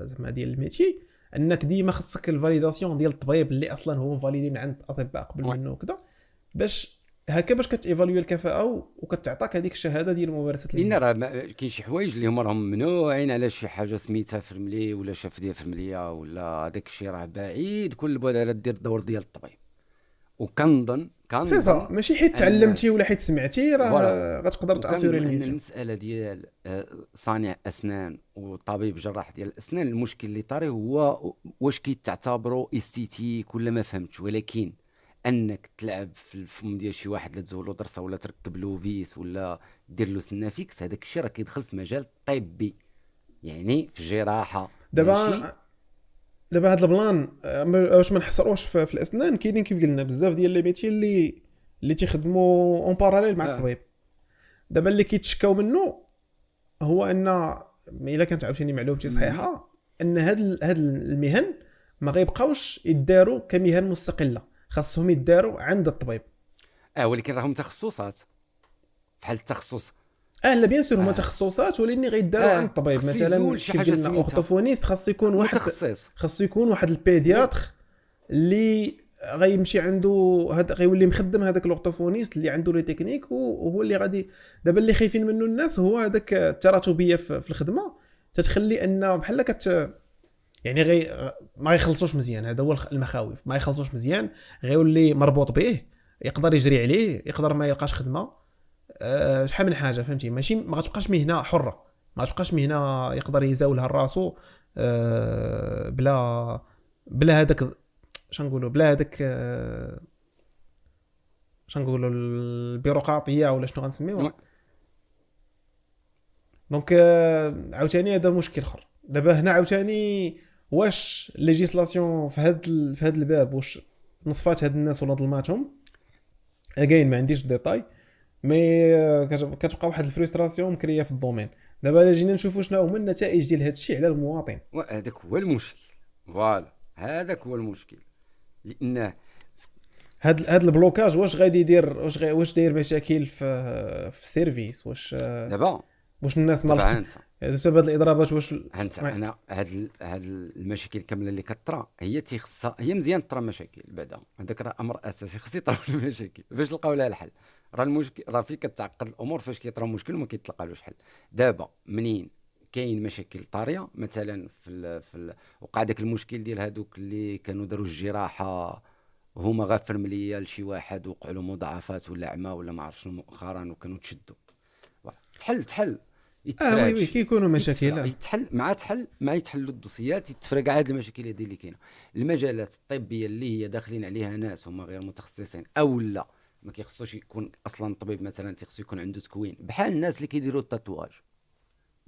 Speaker 1: زعما ديال الميتي، انك ديما خصك الفاليداسيون ديال الطبيب اللي اصلا هو فاليدين عند اطباء قبل منه وكذا، باش كتيفالوي الكفاءه وكتعطاك هذيك الشهاده ديال ممارسه
Speaker 2: لان
Speaker 1: المهنه.
Speaker 2: راه كاين شي حوايج اللي هما راهم ممنوعين على شي حاجه سميتها فرملي ولا شفديه فرمليه ولا هذاك الشيء راه بعيد كل البعد على دير الدور ديال الطبيب. وكنظن
Speaker 1: سي صا ماشي حيت تعلمتي ولا حيت سمعتي
Speaker 2: فوالا.
Speaker 1: راه غتقدر تاسيوري
Speaker 2: وكنظن ان
Speaker 1: الميسيون.
Speaker 2: المساله ديال صانع اسنان وطبيب جراح ديال الاسنان، المشكل اللي طاري هو واش كيتعتبروا استيتيك ولا ما فهمتش. ولكن انك تلعب في الفم ديال شي واحد، لا تزول له ضرسه ولا تركب له فيس ولا دير له سنه فيكس، هذاك الشيء راه كيدخل في مجال طبي، يعني في الجراحه ماشي.
Speaker 1: دابا هاد البلان واش ما نحصروش في الاسنان. كاينين كيف قلنا بزاف ديال لي ميتي اللي تيخدموا اون باراليل مع الطبيب. دابا اللي كيتشكاو منه هو ان الا كانت عاوتاني معلومتي صحيحه ان هاد المهن ما غيبقاوش يداروا كمهن مستقله، خاصهم يداروا عند الطبيب.
Speaker 2: ولكن راهم تخصصات بحال التخصص.
Speaker 1: لا بيان سور هما تخصصات، ولكن غيداروا عند الطبيب.
Speaker 2: خصو
Speaker 1: مثلا
Speaker 2: يزول شي
Speaker 1: كيف
Speaker 2: حاجة
Speaker 1: قلنا
Speaker 2: سميتها
Speaker 1: اورتوفونيست
Speaker 2: متخصص.
Speaker 1: خاصو يكون واحد البيدياتر اللي غيمشي عنده غيولي مخدم هذاك الاورتوفونيست اللي عنده لي تكنيك، وهو اللي غادي. دابا اللي خايفين منه الناس هو هذاك التراتبيه في الخدمه، تتخلي ان بحال يعني ما يخلصوش مزيان. هذا هو المخاوف، ما يخلصوش مزيان، غيولي مربوط به، يقدر يجري عليه، يقدر ما يلقاش خدمه. شحال من حاجه فهمتي. ماشي ما غتبقاش مهنه حره، ما غتبقاش مهنه يقدر يزاولها لراسو بلا هذاك شنقولوا، بلا هذاك شنقولوا البيروقراطيه ولا شنو غنسميوها. دونك عاوتاني هذا مشكل اخر. دابا هنا عاوتاني واش ليجيسلاسيون في هاد الباب واش نصفات هاد الناس ولا ظلماتهم؟ اجين ما عنديش ديتاي، مي كتبقى واحد الفريستراسيون مكريه في الدومين. دابا الا جينا نشوفوا شنو هما النتائج ديال هذا الشيء على المواطن،
Speaker 2: هذاك هو المشكل. فوالا هذاك هو المشكل، لانه
Speaker 1: هاد البلوكاج واش غادي يدير، واش داير مشاكل في السيرفيس،
Speaker 2: دابا
Speaker 1: واش الناس
Speaker 2: طبعا
Speaker 1: بسبب هاد الاضرابات واش
Speaker 2: انا هاد المشاكل كامله اللي كطرا هي مزيان طرا مشاكل بعدا. هذاك راه امر اساسي، خص يطرا المشاكل باش نلقاو لها الحل. راه المشكل راه فين كتعقد الامور فاش كيطرا مشكل وما كيتلقالوش حل. دابا منين كاين مشاكل طاريه مثلا وقع داك المشكل ديال هادوك اللي كانوا داروا الجراحه هما غافر مليا لشي واحد وقع له مضاعفات ولا عمى ولا ما عرف شنو مؤخرا وكانوا تشدوا تحل
Speaker 1: وي كيكونوا مشاكل
Speaker 2: يتحل مع يتحلوا الدوسيات، يتفرق عاد المشاكل هذه اللي كاينه. المجالات الطبيه اللي هي داخلين عليها ناس هما غير متخصصين او لا ما كيخصوش يكون اصلا طبيب، مثلا تيخصو يكون عنده تكوين، بحال الناس اللي كيديروا التاتواج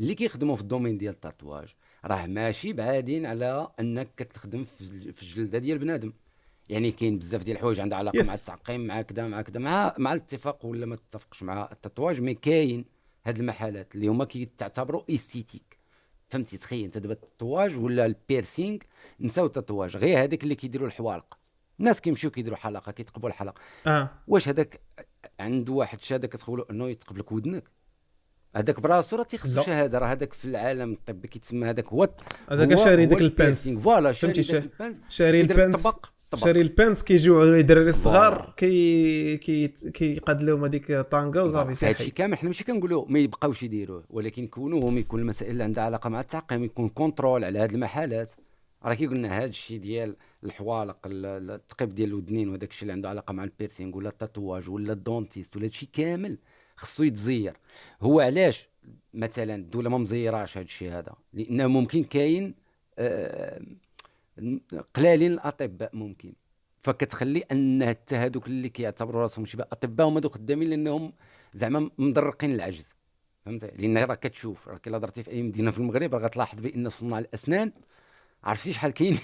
Speaker 2: اللي كيخدموا في الدومين ديال التاتواج، راه ماشي بعادين على انك كتخدم في الجلده ديال بنادم. يعني كاين بزاف ديال الحوايج عندها علاقه مع التعقيم، مع كذا مع الاتفاق ولا ما تتفقش مع التاتواج. مي كاين هاد المحلات اللي هما كيتعتبروا استيتيك، فهمتي؟ تخيل انت دابا التاتواج ولا البيرسينغ، نساو التاتواج، غير هذاك اللي كيديروا الحوالق. الناس كيمشيو كيديروا حلقه، كيتقبوا الحلقه. واش هذاك عنده واحد الشهاده كتقولوا انه يتقبلك ودنك؟ هذاك براسو راه تيخصو شهاده. راه هذاك في العالم الطبي كيتسمى
Speaker 1: هذاك شاري داك البانس.
Speaker 2: فوالا
Speaker 1: شاري البانس كيجيو الدراري الصغار كيقاد لهم هذيك طانغا وصافي صافي.
Speaker 2: هادشي كامل حنا ماشي كنقولوا ما يبقاوش يديروه، ولكن كونوهم يكون المسائل اللي عندها علاقه مع التعقيم يكون كونترول على هاد المحلات. راه كي قلنا هاد الشيء ديال الحوالق، التقيب ديال الودنين وداك الشيء اللي عنده علاقه مع البيرسينغ ولا التاتواج ولا الدونتيست ولا هادشي كامل خصو يتزير. هو علاش مثلا الدوله ما مزيراش هاد الشيء هذا؟ لانه ممكن كاين قلالين الاطباء ممكن، فكتخلي ان حتى هذوك اللي كيعتبروا راسهم شبه اطباء هما دوك خدامين لانهم زعما مدرقين العجز، فهمتي؟ لان راه كتشوف الا درتي في اي مدينه في المغرب راه غتلاحظ بان صناع الاسنان عرفتي شحال كاينين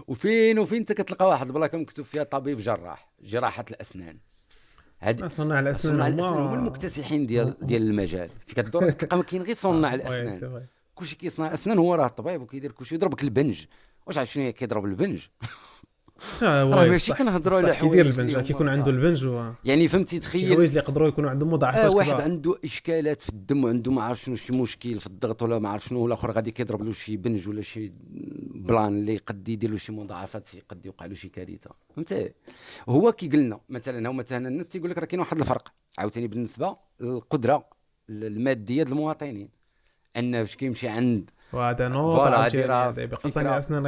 Speaker 2: وفين انت كتلقى واحد البلاكه مكتوب فيها طبيب جراح جراحه الاسنان. هاد
Speaker 1: صناع الاسنان
Speaker 2: صناع الاسنان هما
Speaker 1: هما
Speaker 2: المكتسحين ديال المجال. في كدور كتلقى ما كاين غير صناع
Speaker 1: وي
Speaker 2: الاسنان.
Speaker 1: سي فري.
Speaker 2: كلشي كيصنع اسنان هو راه الطبيب وكيدير كلشي، يضربك البنج. واش عرفت شنو هي كيضرب البنج؟
Speaker 1: حتى
Speaker 2: راه
Speaker 1: هو
Speaker 2: ماشي
Speaker 1: بصح
Speaker 2: كنهضروا على
Speaker 1: بصح كيدير
Speaker 2: حوايج
Speaker 1: البنج،
Speaker 2: اللي هما
Speaker 1: كيكون عنده
Speaker 2: صعاب.
Speaker 1: البنج
Speaker 2: يعني فهمتي،
Speaker 1: شي
Speaker 2: تخيل
Speaker 1: حوايج اللي يقدروا يكونوا عندهم مضاعفات
Speaker 2: واحد
Speaker 1: كبار.
Speaker 2: عنده اشكالات في الدم وعنده ما عرف شنو، شي مشكل في الضغط ولا ما عرف شنو، والاخر غادي كيضرب له شي بنج ولا شي بلان اللي قد يدير له شي مضاعفات، قد يوقع له شي كارثه. فهمتي؟ هو كيقول لنا مثلا، هو مثلا الناس تيقول لك راه كاين واحد الفرق عاوتاني بالنسبه للقدره الماديه ديال المواطنين، ان فاش كيمشي عند
Speaker 1: وهذا نوط
Speaker 2: فوالا
Speaker 1: عاوتاني
Speaker 2: هادي راه
Speaker 1: هذا يبقى
Speaker 2: فكره.
Speaker 1: صانع اسنان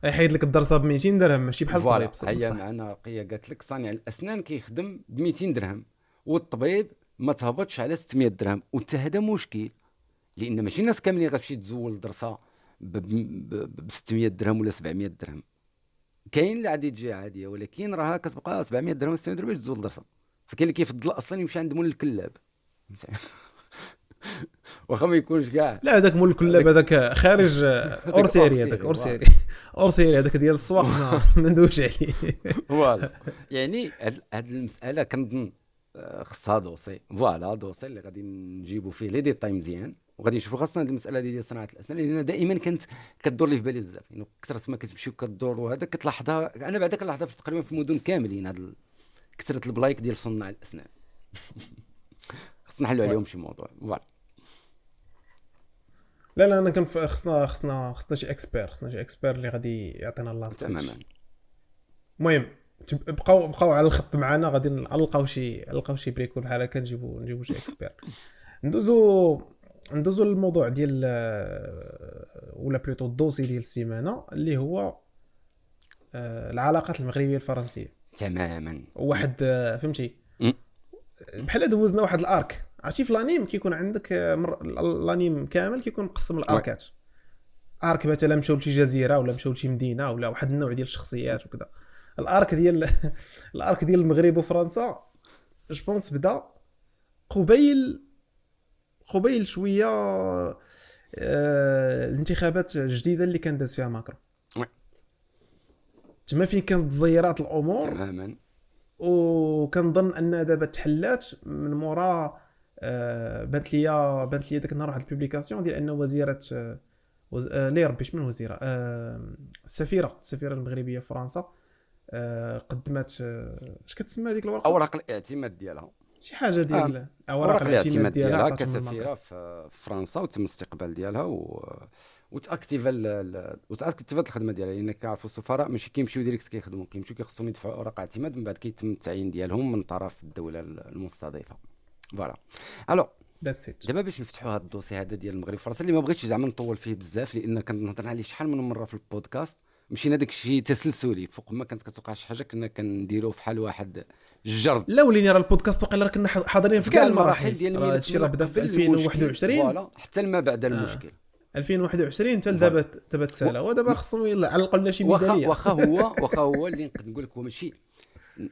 Speaker 1: يحيد لك الدرسه ب 200 درهم، ماشي بحال الطبيب
Speaker 2: فوالا هي
Speaker 1: بصح.
Speaker 2: معنا رقيه قالت لك صانع الاسنان كيخدم ب 200 درهم والطبيب ما تهبطش على 600 درهم، وحتى هذا مشكل، لان ماشي الناس كاملين غتمشي تزول درسه ب 600 درهم ولا 700 درهم. كاين اللي غادي تجي عاديه، ولكن راها كتبقى 700 درهم و 600 درهم باش تزول درسه. فكاين اللي كيفضل اصلا يمشي عند مول الكلاب. واخا ما يكونش كاع.
Speaker 1: لا هذاك مول الكلاب هذاك خارج اور سيري، هذاك اور سيري اور سيري هذاك ديال السواق ما ندويش عليه.
Speaker 2: فوالا يعني هاد المساله كنظن خصها دوسي، فوالا دوسي اللي غادي نجيبوا فيه لي ديتاي مزيان، وغادي نشوفوا خاصنا هاد المساله ديال صناعه الاسنان، لان دائما كانت كدور لي في بالي بزاف، يعني كثرت ما كتمشي وكدور وهذا كتلاحظها. انا بعدا كنلاحظها تقريبا في المدن كاملين، هاد كثره البلايك ديال صناع الاسنان. خصنا نحلوا عليهم شي موضوع. فوالا
Speaker 1: لا انا خصنا شي اكسبير، اللي غادي يعطينا اللاصق.
Speaker 2: تماما.
Speaker 1: المهم بقاو على الخط معنا، غادي نلقاو شي بريكول بحال هكا، نجيبو شي اكسبير. ندوزو للموضوع ديال ولا بلوتو الدوسي ديال السيمانه اللي هو العلاقات المغربيه الفرنسيه.
Speaker 2: تماما.
Speaker 1: واحد فهمتي
Speaker 2: م.
Speaker 1: بحال دوزنا واحد الارك. عرفتي في الانيم كيكون عندك الانيم كامل كيكون مقسم الاركات. ارك مثلا مشاو لشي جزيره ولا مشاو لشي مدينه ولا واحد النوع ديال الشخصيات وكذا. الارك ديال المغرب وفرنسا جو بونس بدا قبيل شويه الانتخابات الجديده اللي كان داز فيها ماكرون. تما فين كانت تزيرات الامور
Speaker 2: تماما.
Speaker 1: وكنظن ان دابا تحلات من مورا بانت ليا داك النهار واحد البوبليكاسيون ديال ان وزيره لي ربي شمن وزيره السفيره المغربيه في فرنسا قدمت اش كتسمى هذيك الورقه،
Speaker 2: اوراق الاعتماد ديالها،
Speaker 1: شي حاجه ديال
Speaker 2: اوراق الاعتماد ديالها
Speaker 1: عطاتهم
Speaker 2: كسفيره في فرنسا، وتم الاستقبال ديالها وتاكتيفا الخدمه ديالها، لان كنعرفوا السفراء ماشي كيمشيو ديريكت كيخدموا، كيمشيو كيخصهم يدفعوا اوراق اعتماد، من بعد كيتم التعيين ديالهم من طرف الدوله المستضيفه. فوالا الو
Speaker 1: ذاتس ات.
Speaker 2: دابا باش نفتحوا هذا الدوسي هذا ديال المغرب فرنسا، اللي ما بغيتش زعما نطول فيه بزاف، لان كنهضر عليه شحال من مره في البودكاست، مشينا داك الشيء تسلسلي فوق ما كانت كتوقع شي حاجه كنا كنديروا بحال واحد الجرد.
Speaker 1: لا وليني راه البودكاست واقيلا راه كنا حاضرين في كاع المراحل
Speaker 2: ديال
Speaker 1: راه هادشي راه بدا في 2021
Speaker 2: فوالا حتى ما بعد المشكل
Speaker 1: 2021 حتى دابا تسالى، ودابا خصهم يعلقوا لنا شي ميداليه.
Speaker 2: واخا هو اللي نقول لك هو ماشي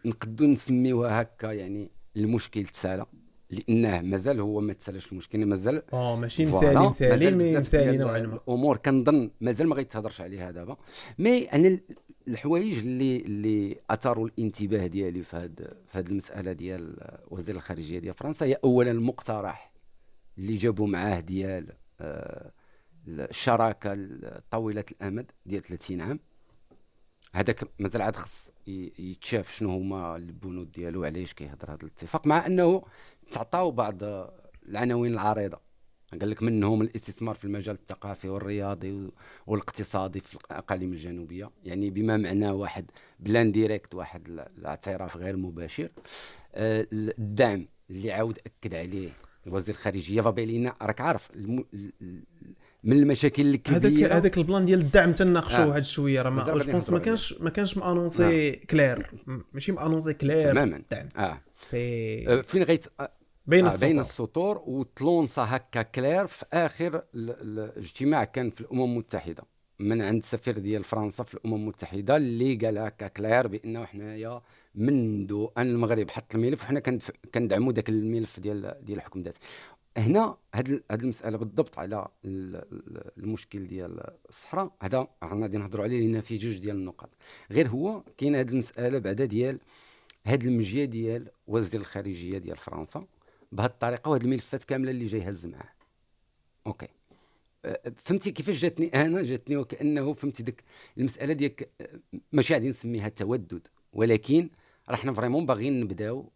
Speaker 2: نقدو نسميوها هكا، يعني المشكل تسالى، لانه مازال هو ما تسالش المشكل، مازال
Speaker 1: ماشي مسالي نوعا ما.
Speaker 2: الامور كنظن مازال ما غيتهضرش عليها دابا. مي انا الحوايج اللي اثاروا الانتباه ديالي في هذه المساله ديال وزير الخارجيه ديال فرنسا، هي اولا المقترح اللي جابوا معاه ديال الشراكه طويله الامد ديال 30 عام. هذاك مازال عاد خص يتشاف شنو هما البنود ديالو، علاش كيهضر هذا الاتفاق، مع انه تعطاو بعض العناوين العريضه. قال لك منهم الاستثمار في المجال الثقافي والرياضي والاقتصادي في الاقاليم الجنوبيه، يعني بما معناه واحد بلان ديريكت، واحد الاعتراف غير مباشر. الدعم اللي عاود اكد عليه وزير الخارجيه، فبالينا راك عارف من المشاكل الكبيره
Speaker 1: هذاك البلان ديال الدعم تناقشوا واحد شويه، راه ما كانش مانونسي كلير، ماشي مانونسي كلير
Speaker 2: تماما.
Speaker 1: الدعم
Speaker 2: سي فين غيت
Speaker 1: بين
Speaker 2: السطور وتلونصا هكا كلير في اخر الاجتماع كان في الامم المتحده من عند السفير ديال فرنسا في الامم المتحده، اللي قال هكا كلير بانه حنايا منذ ان المغرب حط الملف وحنا كندعموا ذاك الملف ديال الحكم الذاتي. هنا هاد المساله بالضبط على المشكل ديال الصحراء، هذا غادي نهضروا عليه لان فيه جوج ديال النقط. غير هو كاين هاد المساله بعدا ديال هاد المجيه ديال وزير الخارجيه ديال فرنسا بهاد الطريقه، وهاد الملفات كامله اللي جاي هز معاه. اوكي، فهمتي كيفاش جاتني انا؟ جاتني وكانه فهمتي ديك المساله ديالك، ماشي غادي نسميها تودد، ولكن راه حنا فريمون باغيين نبداو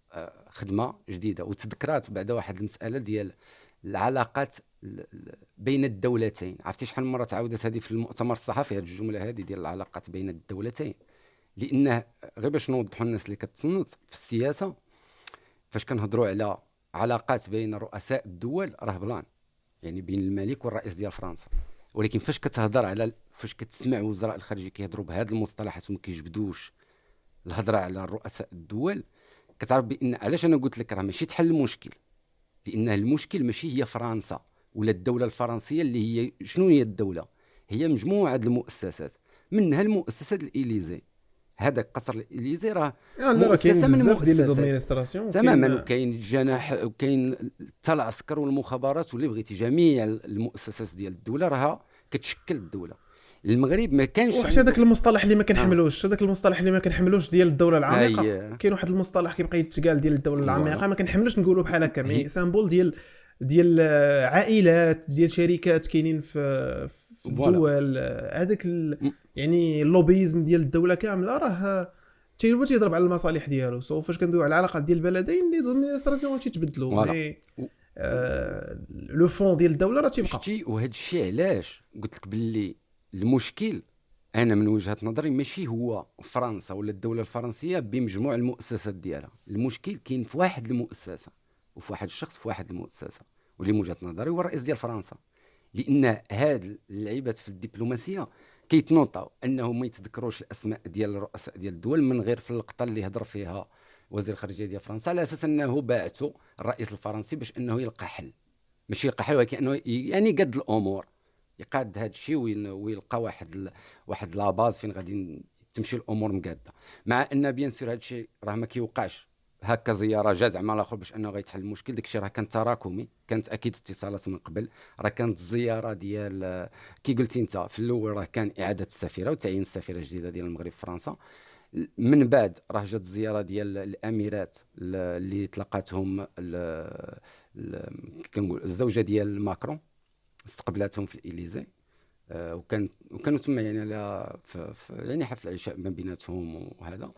Speaker 2: خدمه جديده. وتذكرات بعدا واحد المساله ديال العلاقات بين الدولتين. عرفتي شحال من مره تعاودت هذه في المؤتمر الصحفي، هذه الجمله هذه ديال العلاقات بين الدولتين، لانه غير باش نوضحوا الناس اللي كتصنت في السياسه، فاش كنهضروا على علاقات بين رؤساء الدول راه بلان، يعني بين الملك والرئيس ديال فرنسا. ولكن فاش كتهضر على، فاش كتسمع وزراء الخارجيه كيهضروا بهذه المصطلحات وما كيجبدوش الهضره على رؤساء الدول، كتعرف بان علاش انا قلت لك راه ماشي تحل المشكل. لان المشكل ماشي هي فرنسا ولا الدوله الفرنسيه اللي هي شنو هي الدوله، هي مجموعه المؤسسات، منها المؤسسه الاليزي. هذا قصر الاليزي راه
Speaker 1: لا راه كاين
Speaker 2: مؤسسه من
Speaker 1: بزاف ديال
Speaker 2: المؤسسات
Speaker 1: ليزادمينستراسيون
Speaker 2: تماما.
Speaker 1: كاين.
Speaker 2: وكاين الجناح، وكاين حتى العسكر والمخابرات واللي بغيتي، جميع المؤسسات ديال الدوله راها كتشكل الدوله. المغرب ما كانش
Speaker 1: وحتى داك المصطلح اللي ما كنحملوش، هذاك المصطلح اللي ما كنحملوش ديال الدوله العميقه. كاين واحد المصطلح كيبقى يتقال ديال الدوله العميقه، ما كنحملوش نقولوا بحال هكا، مي سامبول ديال عائلات ديال شركات كاينين في الدول. هذاك يعني اللوبيزم ديال الدوله كامله راه تيضرب على المصالح ديالو. سو فاش كندويو على العلاقه ديال البلدين اللي ادمينستراسيون تيتبدلوا، مي لو فون ديال الدوله راه تيبقى.
Speaker 2: وهذا الشيء علاش قلت لك باللي المشكل انا من وجهه نظري ماشي هو فرنسا ولا الدوله الفرنسيه بمجموع المؤسسات ديالها. المشكل كاين في واحد المؤسسه وفي واحد الشخص في واحد المؤسسه، واللي من وجهه نظري هو الرئيس ديال فرنسا. لان هاد اللعيبات في الدبلوماسيه كيتنوطاو انهم ما يتذكروش الاسماء ديال الرؤساء ديال الدول من غير في اللقطه اللي هضر فيها وزير الخارجيه ديال فرنسا، على اساس انه باعته الرئيس الفرنسي باش انه يلقى حل، ماشي يلقى حل ولكن انه يعني قد الامور، يقاد هذا الشيء ويلقى واحد لا باز فين غادي تمشي الامور مقاده. مع ان بيان سور هذا الشيء راه ما كيوقعش هكا زياره جا زعما الاخر باش انه غيتحل المشكل. داكشي راه كان تراكمي، كانت اكيد اتصالات من قبل. راه كانت الزياره ديال كي قلتي انت في الاول، راه كان اعاده السفيره وتعيين السفيره الجديده ديال المغرب في فرنسا. من بعد راه جات الزياره ديال الاميرات اللي تلقاتهم كنقول الزوجه ديال ماكرون، استقبلاتهم في الإليزي. وكانوا تما يعني على يعني حفل عشاء ما بيناتهم وهذا.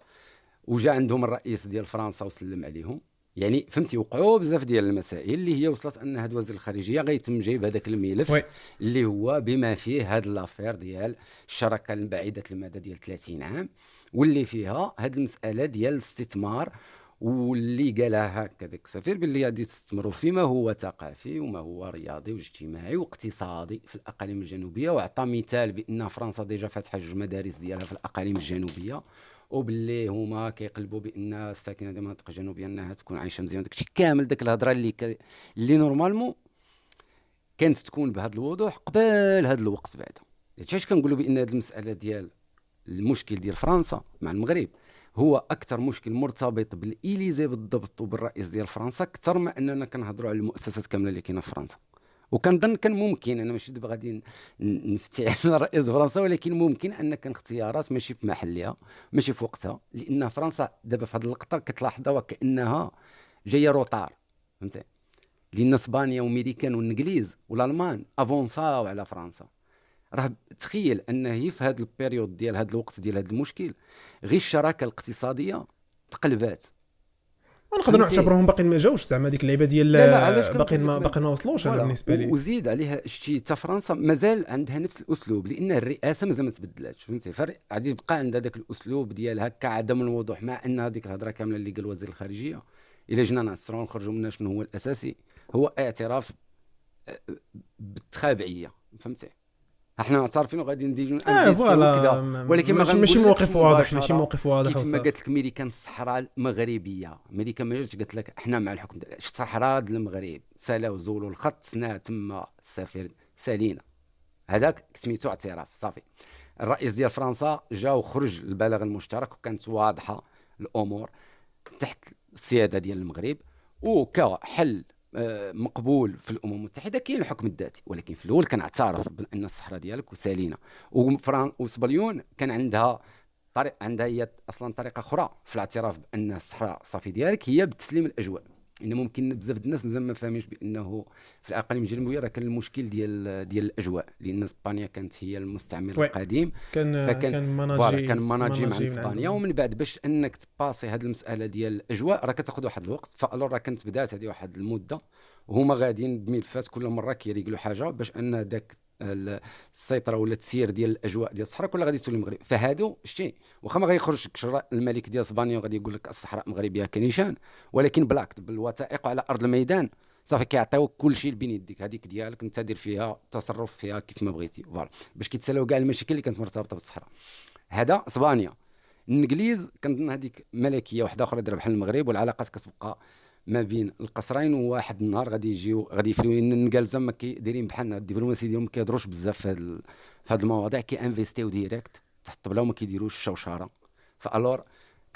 Speaker 2: وجا عندهم الرئيس ديال فرنسا وسلم عليهم. يعني فهمتي وقعوا بزاف ديال المسائل اللي هي وصلت ان هاد وزير الخارجيه غيتم جايب هذاك الملف اللي هو بما فيه هاد لافير ديال الشراكه البعيده المدى ديال 30 عام، واللي فيها هاد المساله ديال الاستثمار. واللي قالها هكا داك السفير باللي غادي تستثمروا فيما هو ثقافي وما هو رياضي واجتماعي واقتصادي في الاقاليم الجنوبيه. وعطى مثال بان فرنسا ديجا فاتحه جوج مدارس ديالها في الاقاليم الجنوبيه، وباللي هما كيقلبوا بان الساكنه ديال المناطق الجنوبيه انها تكون عايشه مزيان. داكشي كامل داك الهضره اللي نورمالمون كانت تكون بهذا الوضوح قبل هذا الوقت. بعدا علاش كنقولوا بان هذه المساله ديال المشكل ديال فرنسا مع المغرب هو اكثر مشكل مرتبط بالإليزي بالضبط وبالرئيس ديال فرنسا، اكثر ما اننا كنهضروا على المؤسسات كامله اللي كاينه في فرنسا. وكنظن كان ممكن، انا ماشي دابا غادي نفتي على رئيس فرنسا، ولكن ممكن ان كان اختيارات ماشي في محلها ماشي في وقتها. لان فرنسا دابا في هذه اللقطه كتلاحظها وكانها جايه روطار، فهمتي؟ لان اسبانيا وامريكان والانجليز والالمان افونساو على فرنسا. راه تخيل ان هي في هذا البيريود ديال هذا الوقت ديال هذا المشكل غير الشراكه الاقتصاديه تقلبات.
Speaker 1: ونقدر نعتبرهم باقيين ما جاوش زعما ديك اللعيبه ديال باقيين ما وصلوش. انا بالنسبه لي
Speaker 2: وزيد عليها شتي حتى فرنسا مازال عندها نفس الاسلوب، لان الرئاسه مازال ما تبدلاتش، فهمتي؟ غادي تبقى عندها داك الاسلوب ديال هكا عدم الوضوح. مع ان هذيك الهضره كامله اللي قال وزير الخارجيه الا جينا نعصروا نخرجوا منها شنو هو الاساسي، هو اعتراف بالتخابعيه، فهمتي؟ احنا معترفين وغادي نديروا
Speaker 1: فوالا،
Speaker 2: ولكن
Speaker 1: ماشي موقف واضح، ماشي موقف واضح.
Speaker 2: كيف ما قالت لك ميريكان الصحراء المغربيه، ميريكان ما جاتش قالت لك احنا مع الحكم الصحراء ديال المغرب، سالاو زولوا الخط سنا تما السفير سالينا، هذاك سميتو اعتراف صافي. الرئيس ديال فرنسا جا وخرج البلاغ المشترك وكانت واضحه الامور تحت السياده ديال المغرب، وكحل مقبول في الامم المتحده كاين الحكم الذاتي، ولكن في الاول كان اعترف بان الصحراء ديالك وسالينا. وسبليون كان عندها عندها هي اصلا طريقه اخرى في الاعتراف بان الصحراء صافي ديالك، هي بتسليم الاجواء. ان ممكن بزاف الناس مازال ما فاهمينش بانه في الاقاليم الجنوبيه راه كان المشكل ديال الاجواء، لان اسبانيا كانت هي المستعمر القديم.
Speaker 1: كان
Speaker 2: كان مناجي عند
Speaker 1: من
Speaker 2: اسبانيا،
Speaker 1: عندهم.
Speaker 2: ومن بعد باش انك تباسي هذه المساله ديال الاجواء راه كتاخذ واحد الوقت. فالور راه كانت بدات هذه واحد المده، وهما غاديين بملفات كل مره كيريقلوا حاجه باش ان داك السيطره ولا التسيير ديال الاجواء ديال الصحراء كلها غادي تولي المغرب. فهادو شتي واخا ما غيخرج الملك ديال اسبانيا وغادي يقول لك الصحراء مغربيه كنيشان، ولكن بلاك بالوثائق على ارض الميدان صافي كيعطيوك كل شيء بين يديك، هذيك ديالك انت دير فيها تصرف فيها كيف ما بغيتي، فوالا باش كيتسالاو كاع المشاكل اللي كانت مرتبطه بالصحراء. هذا اسبانيا. الانجليز كنظن هذيك ملكيه واحده اخرى دايره بحال المغرب، والعلاقات كتبقى ما بين القصرين. وواحد النهار غادي يجيو غادي يفريو ان النقالزه ما دايرين بحالنا، الدبلوماسيه ديالهم ما كيهضروش بزاف في هاد المواضيع، كيانفيستيو ديريكت تحت الطبله وما كيديروش الشوشره. فالور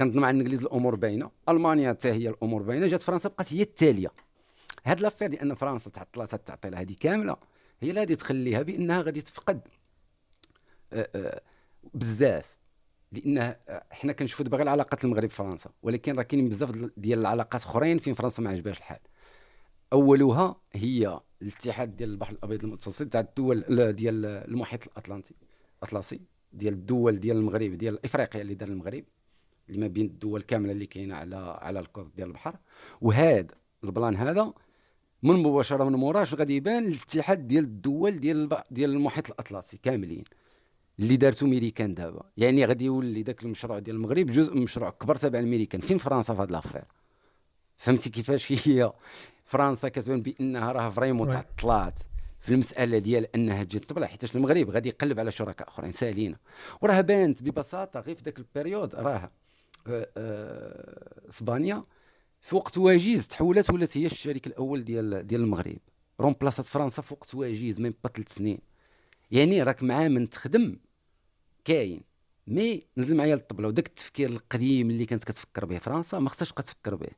Speaker 2: كنظن مع الانجليز الامور باينه، المانيا حتى هي الامور باينه، جات فرنسا بقات هي التاليه. هاد لافير ديال ان فرنسا تعطلات تعطي لها هذه كامله، هي اللي غادي تخليها بانها غادي تفقد بزاف. لان حنا كنشوفوا دابا غير العلاقات المغرب فرنسا، ولكن راه كاينين بزاف ديال العلاقات اخرين فين فرنسا ما عجبهاش الحال. اولها هي الاتحاد ديال البحر الابيض المتوسط تاع الدول ديال المحيط الاطلسي، ديال الدول ديال المغرب ديال افريقيا اللي دار المغرب، اللي ما بين الدول كامله اللي كاينه على الكوست ديال البحر. وهذا البلان هذا من مباشره من موراش غادي يبان الاتحاد ديال الدول ديال المحيط الاطلسي كاملين اللي دارتو ميريكان دابا. يعني غادي يولي داك المشروع ديال المغرب جزء من مشروع كبر تابع الميريكان. فين فرنسا في هاد لافير؟ فهمتي كيفاش هي فرنسا كتبان بانها راه فريمون تعطلات في المساله ديال انها تجي تطبل، حيت المغرب غادي يقلب على شركاء اخرين سالينا. وراه بانت ببساطه غير في ذاك البيريود، راه اسبانيا في وقت وجيز تحولت ولات هي الشريك الاول ديال المغرب، رومبلاسات فرنسا في وقت وجيز من 3 سنين. يعني راك معاه من تخدم كاين، مي نزل معايا للطبله. وداك التفكير القديم اللي كانت كتفكر به فرنسا ما خصهاش تبقى تفكر به.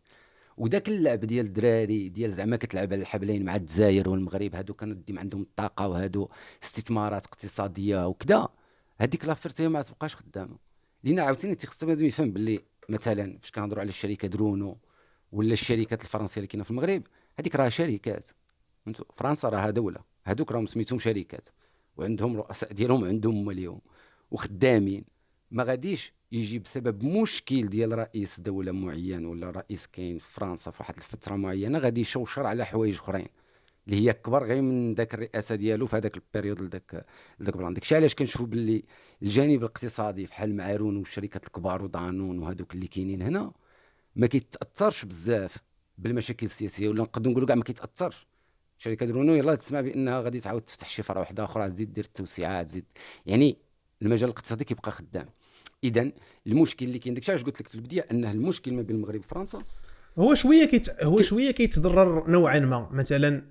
Speaker 2: وداك اللعب ديال الدراري ديال زعما كتلعب على الحبلين مع الجزائر والمغرب، هادو كانت ديما عندهم الطاقه وهادو استثمارات اقتصاديه وكذا، هذيك لافيرتي ما تبقاش خدامه. لينا عاوتاني خصنا لازم يفهم باللي مثلا فاش كنهضروا على الشركه درونو ولا الشركات الفرنسيه اللي كاينه في المغرب، هذيك راه شركات. انتو فرنسا راها دوله، هادوك راهم سميتهم شركات وعندهم رؤساء ديالهم وعندهم ماليهم وخدامين. ما غاديش يجي بسبب مشكل ديال رئيس دوله معين ولا رئيس كاين في فرنسا في واحد الفتره معينه غادي يشوشر على حوايج اخرين اللي هي كبر غير من ذاك الرئاسه ديالو في هذاك البيريود لذاك البلان. داكشي علاش كنشوفوا باللي الجانب الاقتصادي بحال معارون والشركات الكبار ودانون وهذوك اللي كاينين هنا ما كيتاثرش بزاف بالمشاكل السياسيه، ولا نقدروا نقولوا كاع ما كيتاثرش. شركه درونو يلاه تسمع بانها غادي تعاود تفتح شي فرع واحده اخرى، تزيد دير التوسعات، تزيد يعني المجال الاقتصادي كيبقى خدام. اذا المشكل اللي كاين داكشي علاش قلت لك في البدايه انه المشكل ما بين المغرب وفرنسا
Speaker 1: هو شويه كيتضرر نوعا ما. مثلا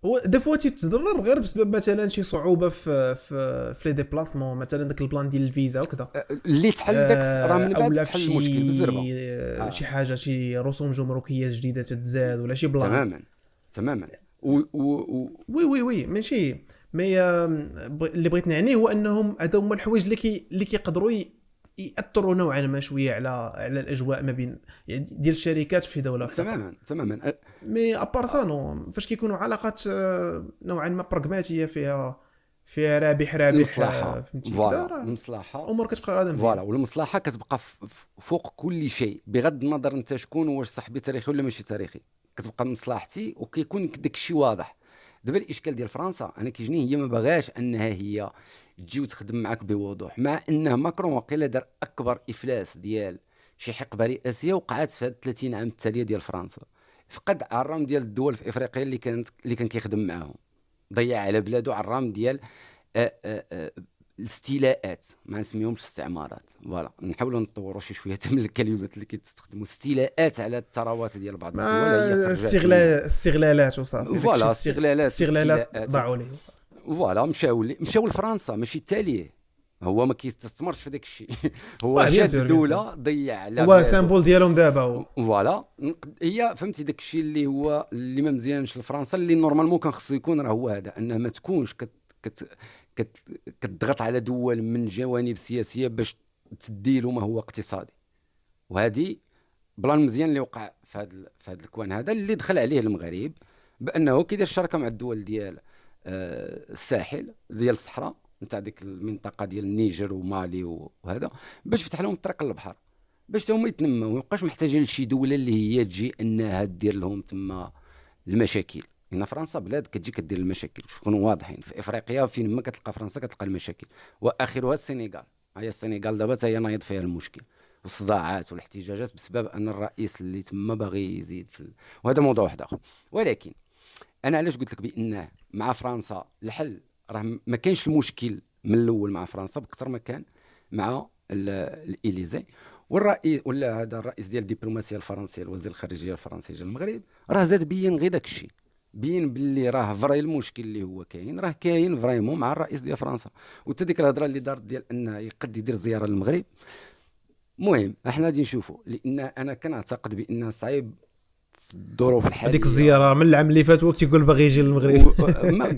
Speaker 1: هو دافوا تيتضرر غير بسبب مثلا شي صعوبه في لي ديبلاسمون، مثلا داك البلان ديال الفيزا وكذا
Speaker 2: اللي تحل داك راه من بعد تحل المشكل
Speaker 1: بالزربه. شي حاجه شي رسوم جمركيه جديده تتزاد ولا شي بلان.
Speaker 2: تماما
Speaker 1: وي ماشي مي اللي بغيت نعني هو انهم هادو هما الحوايج اللي كيقدروا ياثروا نوعا ما شويه على الاجواء ما بين ديال الشركات في دوله واحده.
Speaker 2: تماما
Speaker 1: مي ابار سا نو، فاش كيكونوا علاقات نوعا ما براغماتيه فيها رابح فهمتي كذا،
Speaker 2: المصلحه
Speaker 1: الامور كتبقى غاده مزيان.
Speaker 2: فوالا، والمصلحه كتبقى فوق كل شيء بغض النظر انت شكون، واش صاحبي تاريخي ولا ماشي تاريخي، كتبقى مصلحتي وكيكون داك الشيء واضح. دابا الاشكال ديال فرنسا انا كيجيني هي ما باغاش انها هي تجي وتخدم معك بوضوح، مع انه ماكرون وقيله دار اكبر افلاس ديال شي حقبه رئاسيه وقعت في هاد 30 عام التاليه ديال فرنسا. فقد عرام ديال الدول في افريقيا اللي كان كيخدم معاهم، ضيع على بلادو عرام ديال الاستيلاءات، ما نسميهمش استعمارات. فوالا نحاولوا نطوروا شي شويه من الكلمات اللي كتستخدموا، استيلاءات على الثروات ديال بعض الدول، هي
Speaker 1: استغلالات وصافي.
Speaker 2: فوالا استغلالات
Speaker 1: ضاعوا ليه وصافي.
Speaker 2: فوالا مشاو لفرنسا ماشي التاليه. هو ما كيستثمرش في داك الشيء. هو
Speaker 1: بيان
Speaker 2: شاد
Speaker 1: سور
Speaker 2: الدوله ضيع على
Speaker 1: هو
Speaker 2: بلادو.
Speaker 1: سامبول ديالهم دابا هو.
Speaker 2: فوالا هي فهمتي داك الشيء اللي هو اللي ما مزيانش لفرنسا، اللي نورمالمون كان خصو يكون راه هو هذا، انها ما تكونش كت كت كتضغط على دول من جوانب سياسيه باش تديلو ما هو اقتصادي. وهذه بلان مزيان اللي وقع في هذا الكوان هذا اللي دخل عليه المغرب، بانه كيدير شراكه مع الدول ديال الساحل ديال الصحراء نتاع ديك المنطقه ديال النيجر ومالي وهذا، باش فتح لهم الطريق للبحر، باش هما يتنموا، ما يبقاش محتاجين لشي دوله اللي هي تجي انها دير لهم تما المشاكل. هنا فرنسا بلاد كتجي كدير المشاكل، شكونوا واضحين. في افريقيا فين ما كتلقى فرنسا كتلقى المشاكل، واخرها السنغال. هي السنغال دابا هي نايض فيها المشكل والصداعات والاحتجاجات بسبب ان الرئيس اللي تما باغي يزيد وهذا موضوع واحد اخر. ولكن انا علاش قلت لك بان مع فرنسا الحل راه ما كاينش المشكل من الاول مع فرنسا بكثر ما كان مع الاليزي والرئيس، ولا هذا الرئيس ديال الدبلوماسيه الفرنسيه الوزير الخارجيه الفرنسي ديال المغرب، راه زاد بين غير داك الشيء، بين باللي راه فري المشكل اللي هو كاين، راه كاين فريمون مع الرئيس ديال فرنسا. وحتى ديك الهضره اللي دارت ديال انه يقد يدير زياره للمغرب، المهم احنا غادي نشوفوا، لان انا كنعتقد بان صعيب في الظروف الحاليه.
Speaker 1: هذيك الزياره من العام اللي فات هو كيقول باغي يجي للمغرب.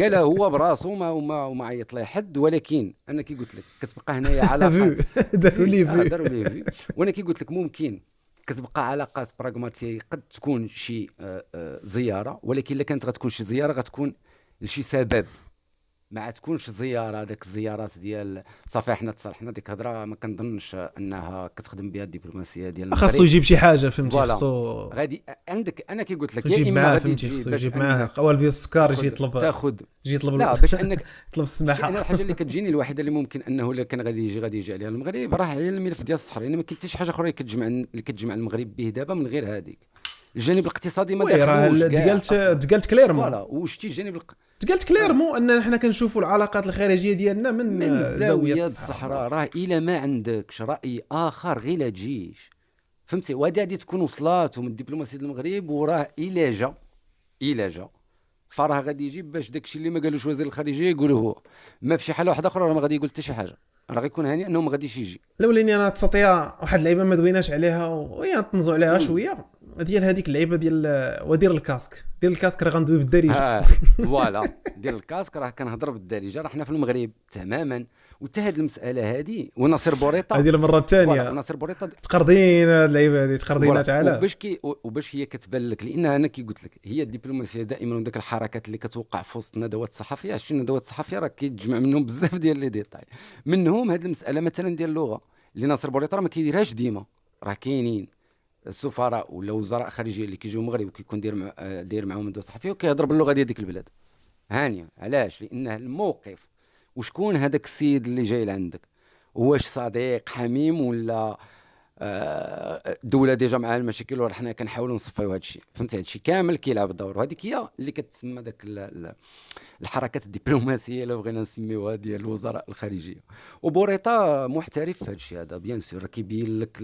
Speaker 2: قالها هو براسو وما عيط ليه حد، ولكن انا كي قلت لك كتبقى هنايا علاقات
Speaker 1: داروا لي
Speaker 2: في وانا كي قلت لك ممكن كتبقى علاقات براغماتيه، قد تكون شي زياره، ولكن الا كانت غتكون شي زياره غتكون لشي سبب، ما تكونش زياره داك الزيارات ديال صافي حنا تصالحنا. ديك الهضره ما كنظنش انها كتخدم بها الدبلوماسيه ديال المغرب.
Speaker 1: خاصو يجيب شي حاجه فهمتي،
Speaker 2: فوالا.
Speaker 1: خاصو
Speaker 2: غادي عندك انا كي قلت لك
Speaker 1: يجيب
Speaker 2: يا اما
Speaker 1: معاه
Speaker 2: غادي
Speaker 1: فهمتي،
Speaker 2: تجي
Speaker 1: خاصو
Speaker 2: باش
Speaker 1: يجيب معاه
Speaker 2: أنك
Speaker 1: قوالب ديال السكر، يجي
Speaker 2: تاخذ
Speaker 1: يطلب
Speaker 2: لا باش انك
Speaker 1: يطلب السماحه.
Speaker 2: انا الحاجه اللي كتجيني الوحيده اللي ممكن انه الا كان غادي يجي عليها المغرب راه هي الملف ديال الصحراء، يعني ما كاين حتى شي حاجه اخرى اللي كتجمع المغرب به دابا من غير هذيك. الجانب الاقتصادي ما
Speaker 1: داخلوش، راه تقالت كليرمون.
Speaker 2: فوالا وشتي الجانب
Speaker 1: تقالت كليرمون ان حنا كنشوفوا العلاقات الخارجيه ديالنا من زاويه
Speaker 2: الصحراء. راه الا ما عندكش راي اخر غير لا تجيش، فهمتي؟ وهذه غادي تكون وصلات من الدبلوماسيه المغرب، وراه الا جا فراه غادي يجيب باش داكشي اللي ما قالوش وزير الخارجيه يقوله هو. ما في شي حاله واحده اخرى راه ما غادي يقول حتى شي حاجه، راه غيكون هاني انه ما غاديش يجي.
Speaker 1: لوليني انا تسطيا واحد اللعيبه ما دويناش عليها وهي نطنزوا عليها شويه، ديال هذيك اللعيبه ديال ودير الكاسك. ديال الكاسك راه غندوي بالدارجه.
Speaker 2: فوالا ديال الكاسك راه كنهضر بالدارجه. راه حنا في المغرب تماما، وحتى هذه المساله هذه وناصر بوريطه
Speaker 1: هذه المره الثانيه
Speaker 2: وناصر بوريطه
Speaker 1: تقردين اللعيبه هذه تقردينات على
Speaker 2: وباش هي كتبان لك، لان انا كي قلت لك هي الدبلوماسيه دائما وداك الحركات اللي كتوقع في وسط ندوات الصحفيه. شي ندوات الصحفيه راه كيتجمع منهم بزاف ديال لي ديتاي، منهم هذه المساله مثلا ديال اللغه اللي ناصر بوريطه راه ما كيديرهاش ديما. راه كاينين السفراء ولا وزراء خارجيه اللي كيجيو المغرب وكيكون داير معاهم ندوه صحفيه وكيهضر باللغه ديال ديك البلاد هانيه. علاش؟ لان الموقف وشكون هذاك السيد اللي جاي لعندك، واش صديق حميم ولا دوله ديجا معها المشاكل وراه حنا كنحاولوا نصفيو هذا الشيء. فهمتي؟ هذا الشيء كامل كيلعب دور، وهذيك هي اللي كتسمى داك الحركات الدبلوماسيه لو بغينا نسميوها ديال الوزراء الخارجيه. وبوريطه محترف في هذا الشيء هذا، بيان سور كيبين لك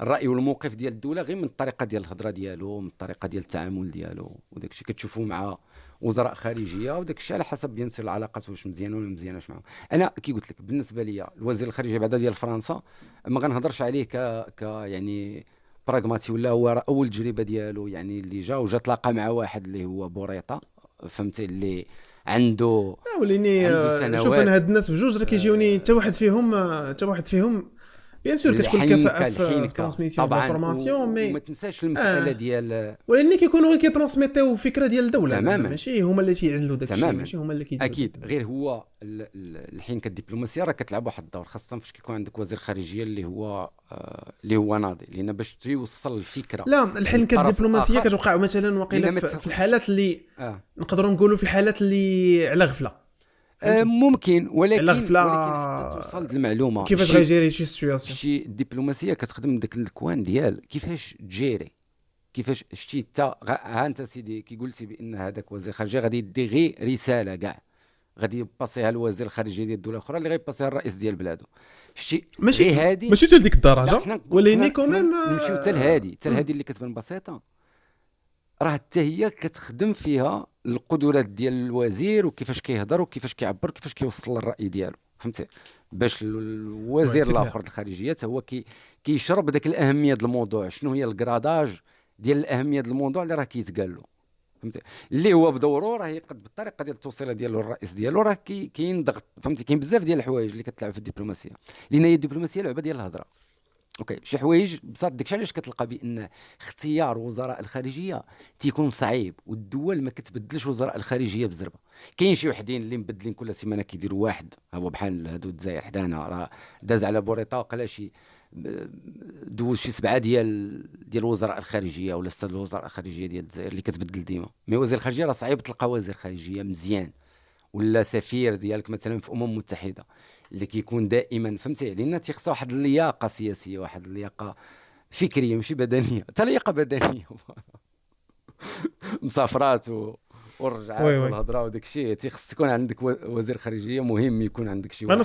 Speaker 2: الراي والموقف ديال الدوله غير من الطريقه ديال الهضره ديالو، من الطريقه ديال التعامل ديالو، وداك الشيء كتشوفوه مع وزراء خارجيه، وداك الشيء على حسب بيان سور العلاقات واش مزيانه ولا مزياناش معاهم. انا كي قلت لك بالنسبه لي الوزير الخارجيه بعدا ديال فرنسا ما غنهضرش عليه ك يعني براغماتي، ولا هو اول تجربه ديالو يعني اللي جا وجا تلاقى مع واحد اللي هو بوريطه، فهمتي؟ اللي عنده
Speaker 1: وليني شوف انا هاد الناس بجوج راه كيجيوني حتى واحد فيهم بيان سور كتكون كفاءه في الترانسميسيون ديال الفورماسيون، مي
Speaker 2: وما تنساش المساله ديال
Speaker 1: ولكن كيكونوا غير كيترانسميتيو فكره ديال الدوله،
Speaker 2: ماشي
Speaker 1: هما اللي تيعزلوا داك الشيء، ماشي هما اللي كيديروا.
Speaker 2: اكيد غير هو الحين كالدبلوماسيه راه كتلعب واحد الدور، خاصه فاش كيكون عندك وزير خارجيه اللي هو ناضي، لان باش توصل الفكره.
Speaker 1: لا الحين كالدبلوماسيه كتوقع مثلا وقيله في الحالات اللي نقدروا نقولوا في الحالات اللي على غفله
Speaker 2: ممكن، ولكن
Speaker 1: توصل
Speaker 2: المعلومه
Speaker 1: كيفاش غيجيري شي سيتوياسيون.
Speaker 2: شي الدبلوماسيه كتخدم داك الكوان ديال كيفاش تجيري، كيفاش شتي انت ها انت سيدي كي قلتي بان هذاك وزير خارجيه غادي يدي غير رساله كاع، غادي يباسيها الوزير الخارجيه ديال الدوله الاخرى اللي غيباسيها الرئيس ديال بلادو. شتي
Speaker 1: ماشي
Speaker 2: هادي
Speaker 1: ماشي حتى لديك الدرجه، ولكن كوميم
Speaker 2: نمشيو حتى لهادي اللي كتبان بسيطه، راه حتى هي كتخدم فيها القدرات ديال الوزير وكيفاش كيهضر وكيفاش كيعبر كيفاش كيوصل الراي ديالو. فهمتي، باش الوزير الاخر الخارجيه هو كيشرب داك الاهميه ديال الموضوع، شنو هي الكراداج ديال الاهميه ديال الموضوع اللي راه كيتقال له، فهمتي، اللي هو بدوره راه يقد بالطريقه ديال التوصيله ديالو الرئيس ديالو راه كاين ضغط، فهمتي، كاين بزاف ديال الحوايج اللي كتلعب في الدبلوماسيه، لان هي الدبلوماسيه لعبه ديال الهضره. اوكي، شي حوايج بصات داكشي علاش كتلقى بان اختيار وزراء الخارجيه تيكون صعيب، والدول ما كتبدلش وزراء الخارجيه بزربه. كاين شي وحدين اللي مبدلين كل سيمانه كيديروا واحد، هو بحال هادو الجزائر حدانا راه داز على بوريطه وقال شي دوز شي 7 ديال وزراء الخارجيه ولا 6 الوزراء الخارجيه ديال الجزائر اللي كتبدل ديما. مي وزير الخارجيه راه صعيب تلقى وزير خارجيه مزيان، ولا سفير ديالك مثلا في متحده اللي كيكون دائما، فهمتي، لان تيخص واحد اللياقه سياسيه، واحد اللياقه فكريه ماشي بدنيه، حتى لياقه بدنيه مسافرات والرجعات والهضره وداك الشيء، تيخص تكون عندك وزير خارجيه، مهم يكون عندك شي واحد.
Speaker 1: انا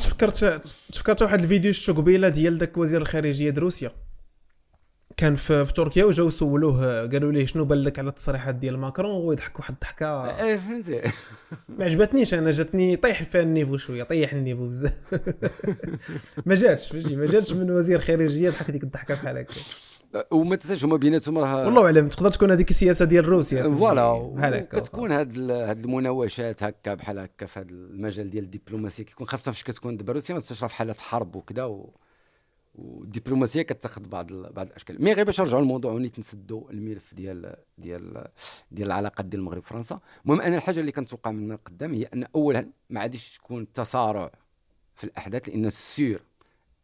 Speaker 1: تفكرت واحد الفيديو شفتو قبيله ديال داك وزير الخارجيه د روسيا، كان في تركيا وجاو سولوه قالوا ليه شنو بان لك على التصريحات ديال ماكرون، وهو يضحك واحد الضحكه
Speaker 2: فهمتي
Speaker 1: ما عجبتنيش، انا جاتني طيح فيها النيفو شويه، طيح النيفو بزاف ما جاتش من وزير خارجيه ضحك ديك الضحكه بحال هكا.
Speaker 2: وما تنساش هما بيناتهم راه
Speaker 1: والله اعلم تقدر تكون هذيك السياسه ديال روسيا
Speaker 2: فوالا،
Speaker 1: بحال هكا،
Speaker 2: كتكون هاد المناوشات هكا بحال هكا في هذا المجال ديال الدبلوماسيه، كيكون خاصه فاش كتكون دابا روسيا ما تستشرف في حالات حرب وكذا، والدبلوماسيه كتاخذ بعض الاشكال. مي غير باش نرجعوا للموضوع ونيت نسدوا الملف ديال العلاقات ديال المغرب وفرنسا. المهم انا الحاجه اللي كنتوقع من القدام هي ان اولا ما عادش تكون تسارع في الاحداث، لان السير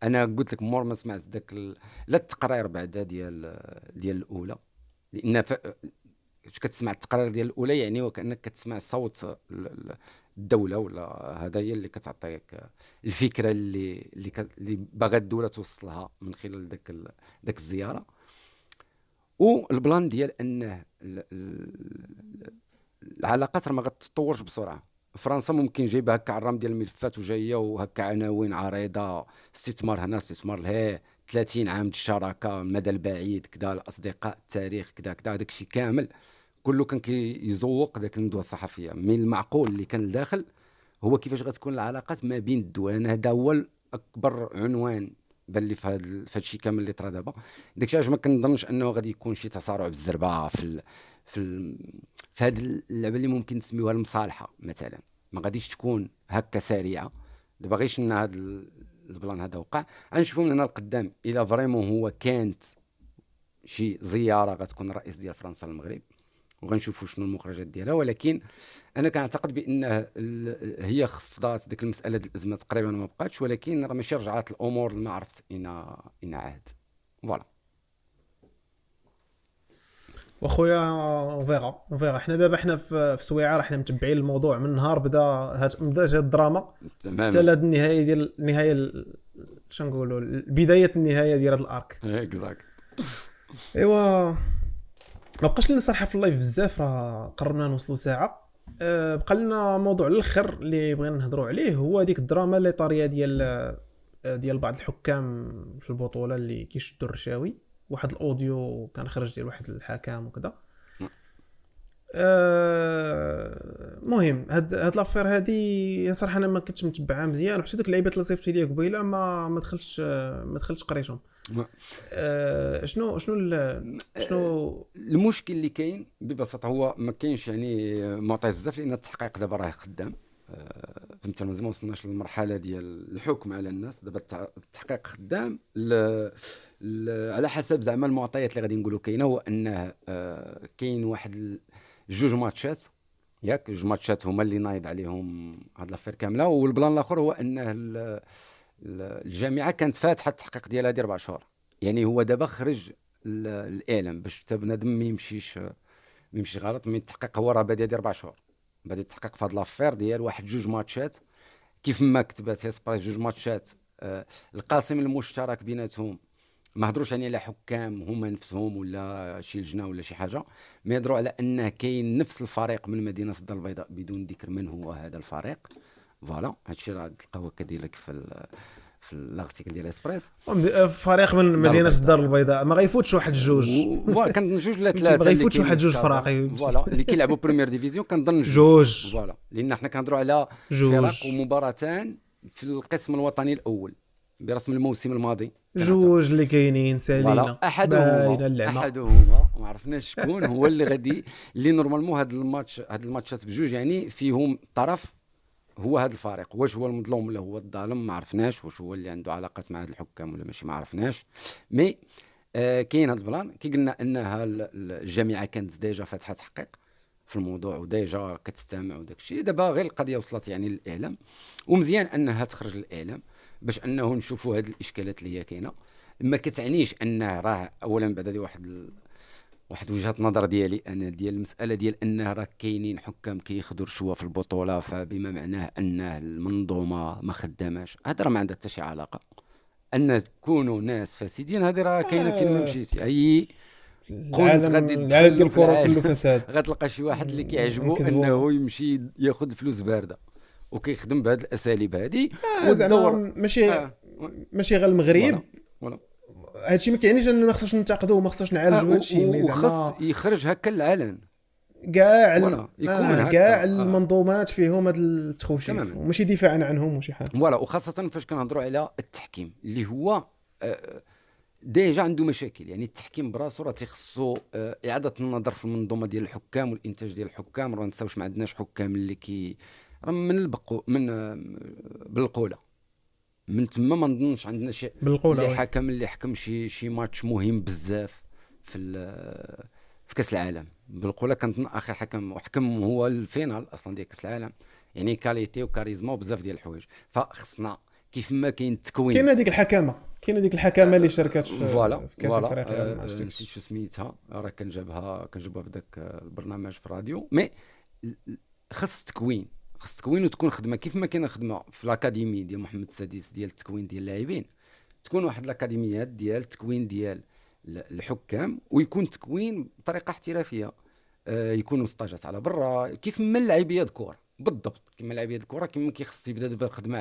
Speaker 2: انا قلت لك مور ما سمعت داك لا التقرير بعدا ديال الاولى، لان فاش كتسمع التقرير ديال الاولى يعني وكانك كتسمع صوت الدوله، ولا هذا هي اللي كتعطيك الفكره اللي باغا الدوله توصلها من خلال داك الزياره. والبلان ديال انه العلاقات راه ما غتطورش بسرعه. فرنسا ممكن جايبه هكا عرام ديال الملفات وجايه وهكا عناوين عريضه، استثمار هنا استثمار لها، 30 عام الشراكه، المدى البعيد كذا، الاصدقاء، التاريخ كذا كذا، داك الشيء كامل كله كان كيزوق داك الندوه الصحفيه. من المعقول اللي كان لداخل هو كيفاش غتكون العلاقات ما بين الدول. انا هذا هو اكبر عنوان بان لي في هذا الشيء كامل اللي طرا دابا. داكشي علاش ما كنظنش انه غادي يكون شي تسارع بالزربه في هذه اللعبه اللي ممكن تسميوها المصالحه مثلا، ما غاديش تكون هكا سريعه. دابا غير شنا هذا البلان هذا وقع، غنشوفوا من هنا لقدام الى فريمون هو كانت شي زياره غتكون الرئيس ديال فرنسا للمغرب، وغنشوفوا شنو المخرجات ديالها. ولكن انا كنعتقد بان هي خفضات ديك المساله ديال الازمه تقريبا ما بقاتش، ولكن راه ماشي رجعات الامور ما عرفت اين عاد. فوالا
Speaker 1: واخويا اون فيغا حنا دابا في سويعه راه حنا متبعين الموضوع من نهار بدا هاد الدراما حتى لهاد النهايه شنو نقولوا بدايه النهايه ديال هاد الارك. ايوا ما بقاش لنا صراحه في اللايف بزاف، راه قربنا نوصلوا ساعه. بقى لنا موضوع الاخر اللي بغينا نهضروا عليه، هو ديك الدراما اللي طاريه ديال بعض الحكام في البطوله اللي كيشدوا الرشاوي. واحد الاوديو كان خرج ديال واحد الحكام وكذا. مهم هاد لافير هادي صراحه انا ما كنتش متبعها مزيان، وحتى داك اللعيبات اللي صيفط ليا قبيله ما دخلتش قريتهم. شنو
Speaker 2: المشكل اللي كاين ببساطه هو ما كاينش يعني معطيات بزاف، لان التحقيق دابا راه خدام. فهمت، مازال ما وصلناش للمرحله ديال الحكم على الناس. دابا التحقيق خدام على حسب زعما المعطيات اللي غادي نقولوا كاينه، هو انه كاين واحد جوج ماتشات، ياك جوج ماتشات هما اللي نايض عليهم هاد لافير كامله. والبلان الاخر هو انه الجامعه كانت فاتحه التحقيق ديالها ديال 4 شهور، يعني هو دابا خرج الاعلام باش حتى بنادم ما يمشيش غلط. من التحقيق هو راه بادي ديال 4 شهور، بادي التحقيق في هاد لافير ديال واحد جوج ماتشات كيف ما كتبات هي جوج ماتشات. القاسم المشترك بيناتهم ما هضروش يعني على حكام هما نفسهم ولا شي لجنه ولا شي حاجه، ما يهضروا على انه كاين نفس الفريق من مدينه الدار البيضاء بدون ذكر من هو هذا الفريق. فوالا هادشي راه تلقاوه كذلك في الارتيكل ديال اسبريس.
Speaker 1: فريق من مدينه الدار البيضاء ما غيفوتش واحد جوج،
Speaker 2: فوالا كنظن جوج ولا ثلاثه
Speaker 1: ما غيفوتش واحد جوج فراقي
Speaker 2: فوالا اللي كيلعبوا بريمير ديفيزيون كنظن
Speaker 1: جوج.
Speaker 2: فوالا لان حنا كنهضروا على
Speaker 1: فرق
Speaker 2: ومباراتان في القسم الوطني الاول برسم الموسم الماضي
Speaker 1: جوج اللي كاينين سالينا باينه اللعمه.
Speaker 2: احدهما ما عرفناش شكون هو اللي غادي اللي نورمالمون هاد الماتشات بجوج يعني فيهم طرف هو هذا الفريق. واش هو المظلوم ولا هو الظالم ما عرفناش، واش هو اللي عنده علاقات مع هاد الحكام ولا ماشي ما عرفناش. مي كاين هذا البلان كي قلنا انها الجامعه كانت ديجا فاتحه تحقيق في الموضوع وديجا كتستمع وداك الشيء. دابا غير القضيه وصلت يعني للاعلام، ومزيان انها تخرج للاعلام باش انه نشوفوا هذه الاشكالات اللي هي كاينه. ما كتعنيش انه راه اولا بعد هذه واحد وجهه نظر ديالي انا ديال المساله ديال انه راه كاينين حكام كياخذوا رشوه في البطوله فبما معناه ان المنظومه ما خداماش. هذا راه ما عندها حتى شي علاقه. ان تكونوا ناس فاسدين هذه راه كاينه فين ما مشيتي. اي
Speaker 1: العالم ديال الكره كله فساد.
Speaker 2: غتلقى شي واحد اللي كيعجبو انه يمشي ياخذ فلوس بارده وكيخدم بهذه الاساليب هذه.
Speaker 1: زعما ماشي غير المغرب. هادشي ما كيعنيش ان ما خصناش ننتقدوا وما خصناش نعالجوا هادشي،
Speaker 2: اللي زعما يخرج هكا للعلن.
Speaker 1: كاع المنظومات فيهم هذا التخوشيف وماشي دفاعا عنهم وشي حاجه.
Speaker 2: فوالا. وخاصه فاش كنهضروا على التحكيم اللي هو ديجا عنده مشاكل. يعني التحكيم براسو راه تيخصو اعاده النظر في المنظومه ديال الحكام والانتاج ديال الحكام. راه نساوش ما عندناش حكام اللي راه من بالقوله من تما ما نظنش عندنا شي اللي حكم اللي حكم شي ماتش مهم بزاف في كاس العالم. بالقوله كنظن اخر حكم هو الفينال اصلا ديال كاس العالم. يعني كاليتي وكاريزما وبزاف ديال الحوايج. فخصنا كيف ما كاين التكوين
Speaker 1: كاين هذيك الحكامه اللي شاركت في كاس افريقيا
Speaker 2: نسيت شو سميتها راه كنجيبها في ذاك البرنامج في الراديو. مي خص تكوين وتكون خدمه كيف ما كاينه خدمه في الاكاديمي ديال محمد السادس ديال التكوين ديال اللاعبين. تكون واحد الاكاديميات ديال التكوين ديال الحكام ويكون تكوين بطريقه احترافيه. يكونوا ستاجات على برا كيف ما اللاعبيه الكره بالضبط كما لاعبيه الكره كما كيخص يبدا دابا الخدمه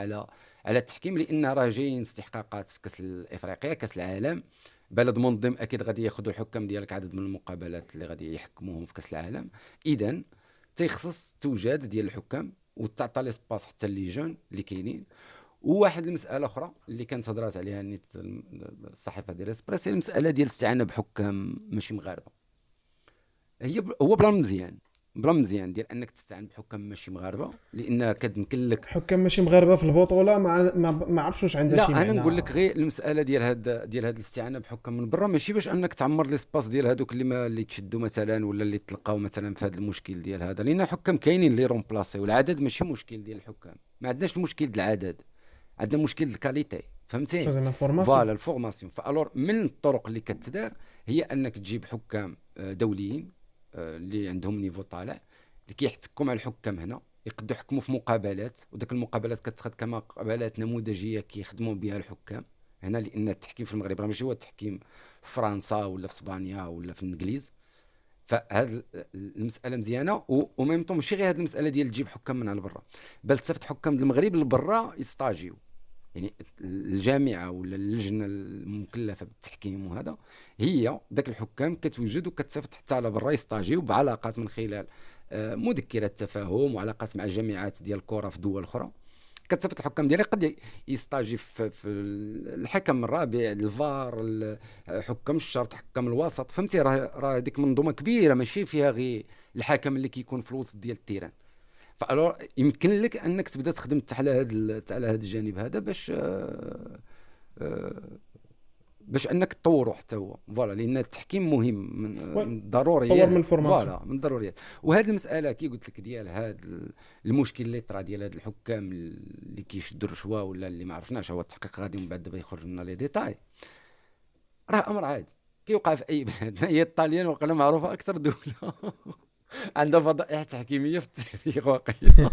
Speaker 2: على التحكيم. لان راه جايين استحقاقات في كاس الافريقيا كاس العالم. بلد منظم اكيد غادي ياخذوا الحكام ديالك عدد من المقابلات اللي غادي يحكموهم في كاس العالم. اذا تيخصص توجد ديال الحكام وتعطى لي سباس حتى اللي جون اللي كاينين. وواحد المساله اخرى اللي كانت هضرات عليها نيت الصحيفه ديال اسبريس هي المساله ديال الاستعانه بحكام ماشي مغاربه. هو بلا مزيان ديال انك تستعين بحكام ماشي مغاربه لان كتمكن لك
Speaker 1: حكام ماشي مغاربه في البطوله ما عرفتش واش عندها شي معنى.
Speaker 2: انا نقول لك غير المساله ديال هاد الاستعانه بحكام من برا ماشي باش انك تعمر لي سباس ديال هذوك اللي تشدوا مثلا ولا اللي تلقاو مثلا في هذا المشكل ديال هذا. لان حكام كاينين اللي رومبلاسي والعدد ماشي مشكل ديال الحكام. ما عندناش المشكل ديال العدد عندنا مشكل ديال الكاليتي. فهمتي فوالا الفورماسيون. فالور من الطرق اللي كتدار هي انك تجيب حكام دوليين اللي عندهم نيفو طالع اللي كيحتكوا مع الحكام هنا يقدروا يحكموا في مقابلات. وداك المقابلات كتخد كمقابلات نموذجيه كيخدموا بها الحكام هنا. لان التحكيم في المغرب راه ماشي هو التحكيم في فرنسا ولا في اسبانيا ولا في الانجليز. فهاد المساله مزيانه. وميم طون ماشي غير هاد المساله ديال تجيب حكام من على برا بل تصيفط حكام المغرب لبرا يستاجيو. يعني الجامعه ولا اللجنه المكلفه بالتحكيم وهذا هي داك الحكام كتوجد وكتصيفط حتى على برا يستاجيو بعلاقات من خلال مذكرات تفاهم وعلاقات مع جامعات ديال الكره في دول اخرى. كتصيفط الحكام ديالها قد يستاجي في الحكم الرابع الفار حكام الشرط حكام الوسط. فهمتي راه ديك منظومه كبيره ماشي فيها غير الحكم اللي كيكون في الوسط ديال التيران. فالور يمكن لك انك تبدا تخدم على هذا الجانب هذا باش انك تطوروا حتى هو. فوالا لان التحكيم مهم من ضروري
Speaker 1: تطور من الفورماسيون.
Speaker 2: فوالا من الضروريات. وهذه المساله كي قلت لك ديال هذا المشكل اللي طرا ديال هذا الحكام اللي كيشدوا الرشوه ولا اللي ما عرفناش هو التحقيق غادي من بعد دابا يخرج لنا لي ديتاي. راه امر عادي كيوقع في اي بلاد. هي الطاليان وقيلا معروفه اكثر دوله عندها فضائح تحكيميه في التاريخ واقيلا.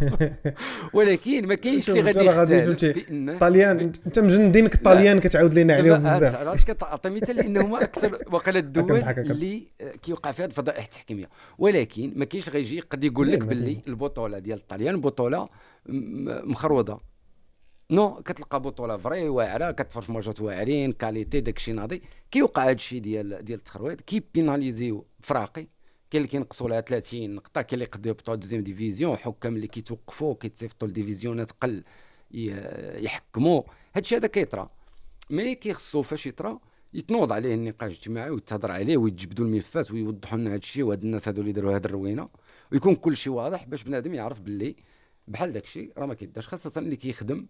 Speaker 2: ولكن ما كاينش اللي غادي يختلف.
Speaker 1: الطاليان انت مجندينك الطاليان كتعاود لينا عليهم بزاف.
Speaker 2: علاش كتعطي مثال لانه هما اكثر وقيلا الدول اللي كيوقع فيها الفضائح التحكيميه. ولكن ما كاينش غيجي قد يقول لك باللي البطوله ديال الطاليان بطوله مخروضه. نو كتلقى بطوله فري واعره كتفرج في ماتشات واعرين كاليتي داكشي ناضي. كيوقع هادشي ديال التخرويض كيبيناليزيو فراقي. كاين اللي كينقصوا لها 30 نقطه كاين اللي يقدروا يهبطوا دوزيام ديفيزيون. حكام اللي كيتوقفوا كيتصيفطوا لديفيزيونات قل يحكموا هادشي هذا كيطرا. مي كيخصو فاش يطرا يتنوض عليه النقاش الاجتماعي ويتهضر عليه ويتجبدوا الملفات ويوضحوا لنا هادشي وهاد الناس هادو اللي داروا هاد الروينه، ويكون كل شيء واضح باش بنادم يعرف باللي بحال داكشي راه ما كيدارش، خاصه اللي كيخدم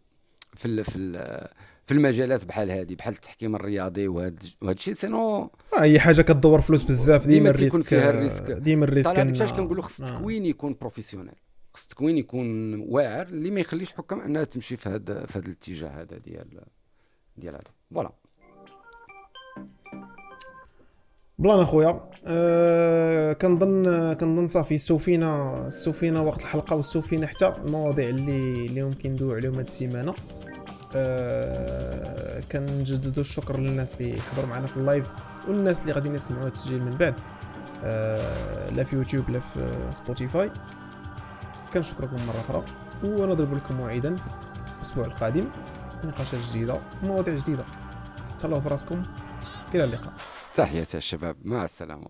Speaker 2: في المجالات بحال هذه، بحال التحكيم الرياضي وهذا الشيء. سينو
Speaker 1: اي حاجه كدور فلوس بزاف ديما
Speaker 2: تيكون
Speaker 1: الريسك،
Speaker 2: فيها الريسك.
Speaker 1: ديما الريسك
Speaker 2: طالع علاش كنقولوا خص التكوين يكون بروفيسيونيل، خص التكوين يكون واعر اللي ما يخليش الحكام انها تمشي في هذا الاتجاه هذا ديال هذا. فوالا.
Speaker 1: بلان اخويا. كنظن صافي السوفينا وقت الحلقه، والسوفينا حتى المواضيع اللي ممكن ندويو عليهم هاد السيمانه. كنجددوا الشكر للناس اللي حضروا معنا في اللايف، والناس اللي غاديين يسمعوا التسجيل من بعد، لا في يوتيوب لا في سبوتيفاي. كنشكركم مره اخرى، ونضرب لكم موعدا الاسبوع القادم، نقاشات جديده، مواضيع جديده. تهلاو في راسكم، الى اللقاء.
Speaker 2: تحياتي الشباب، مع السلامه.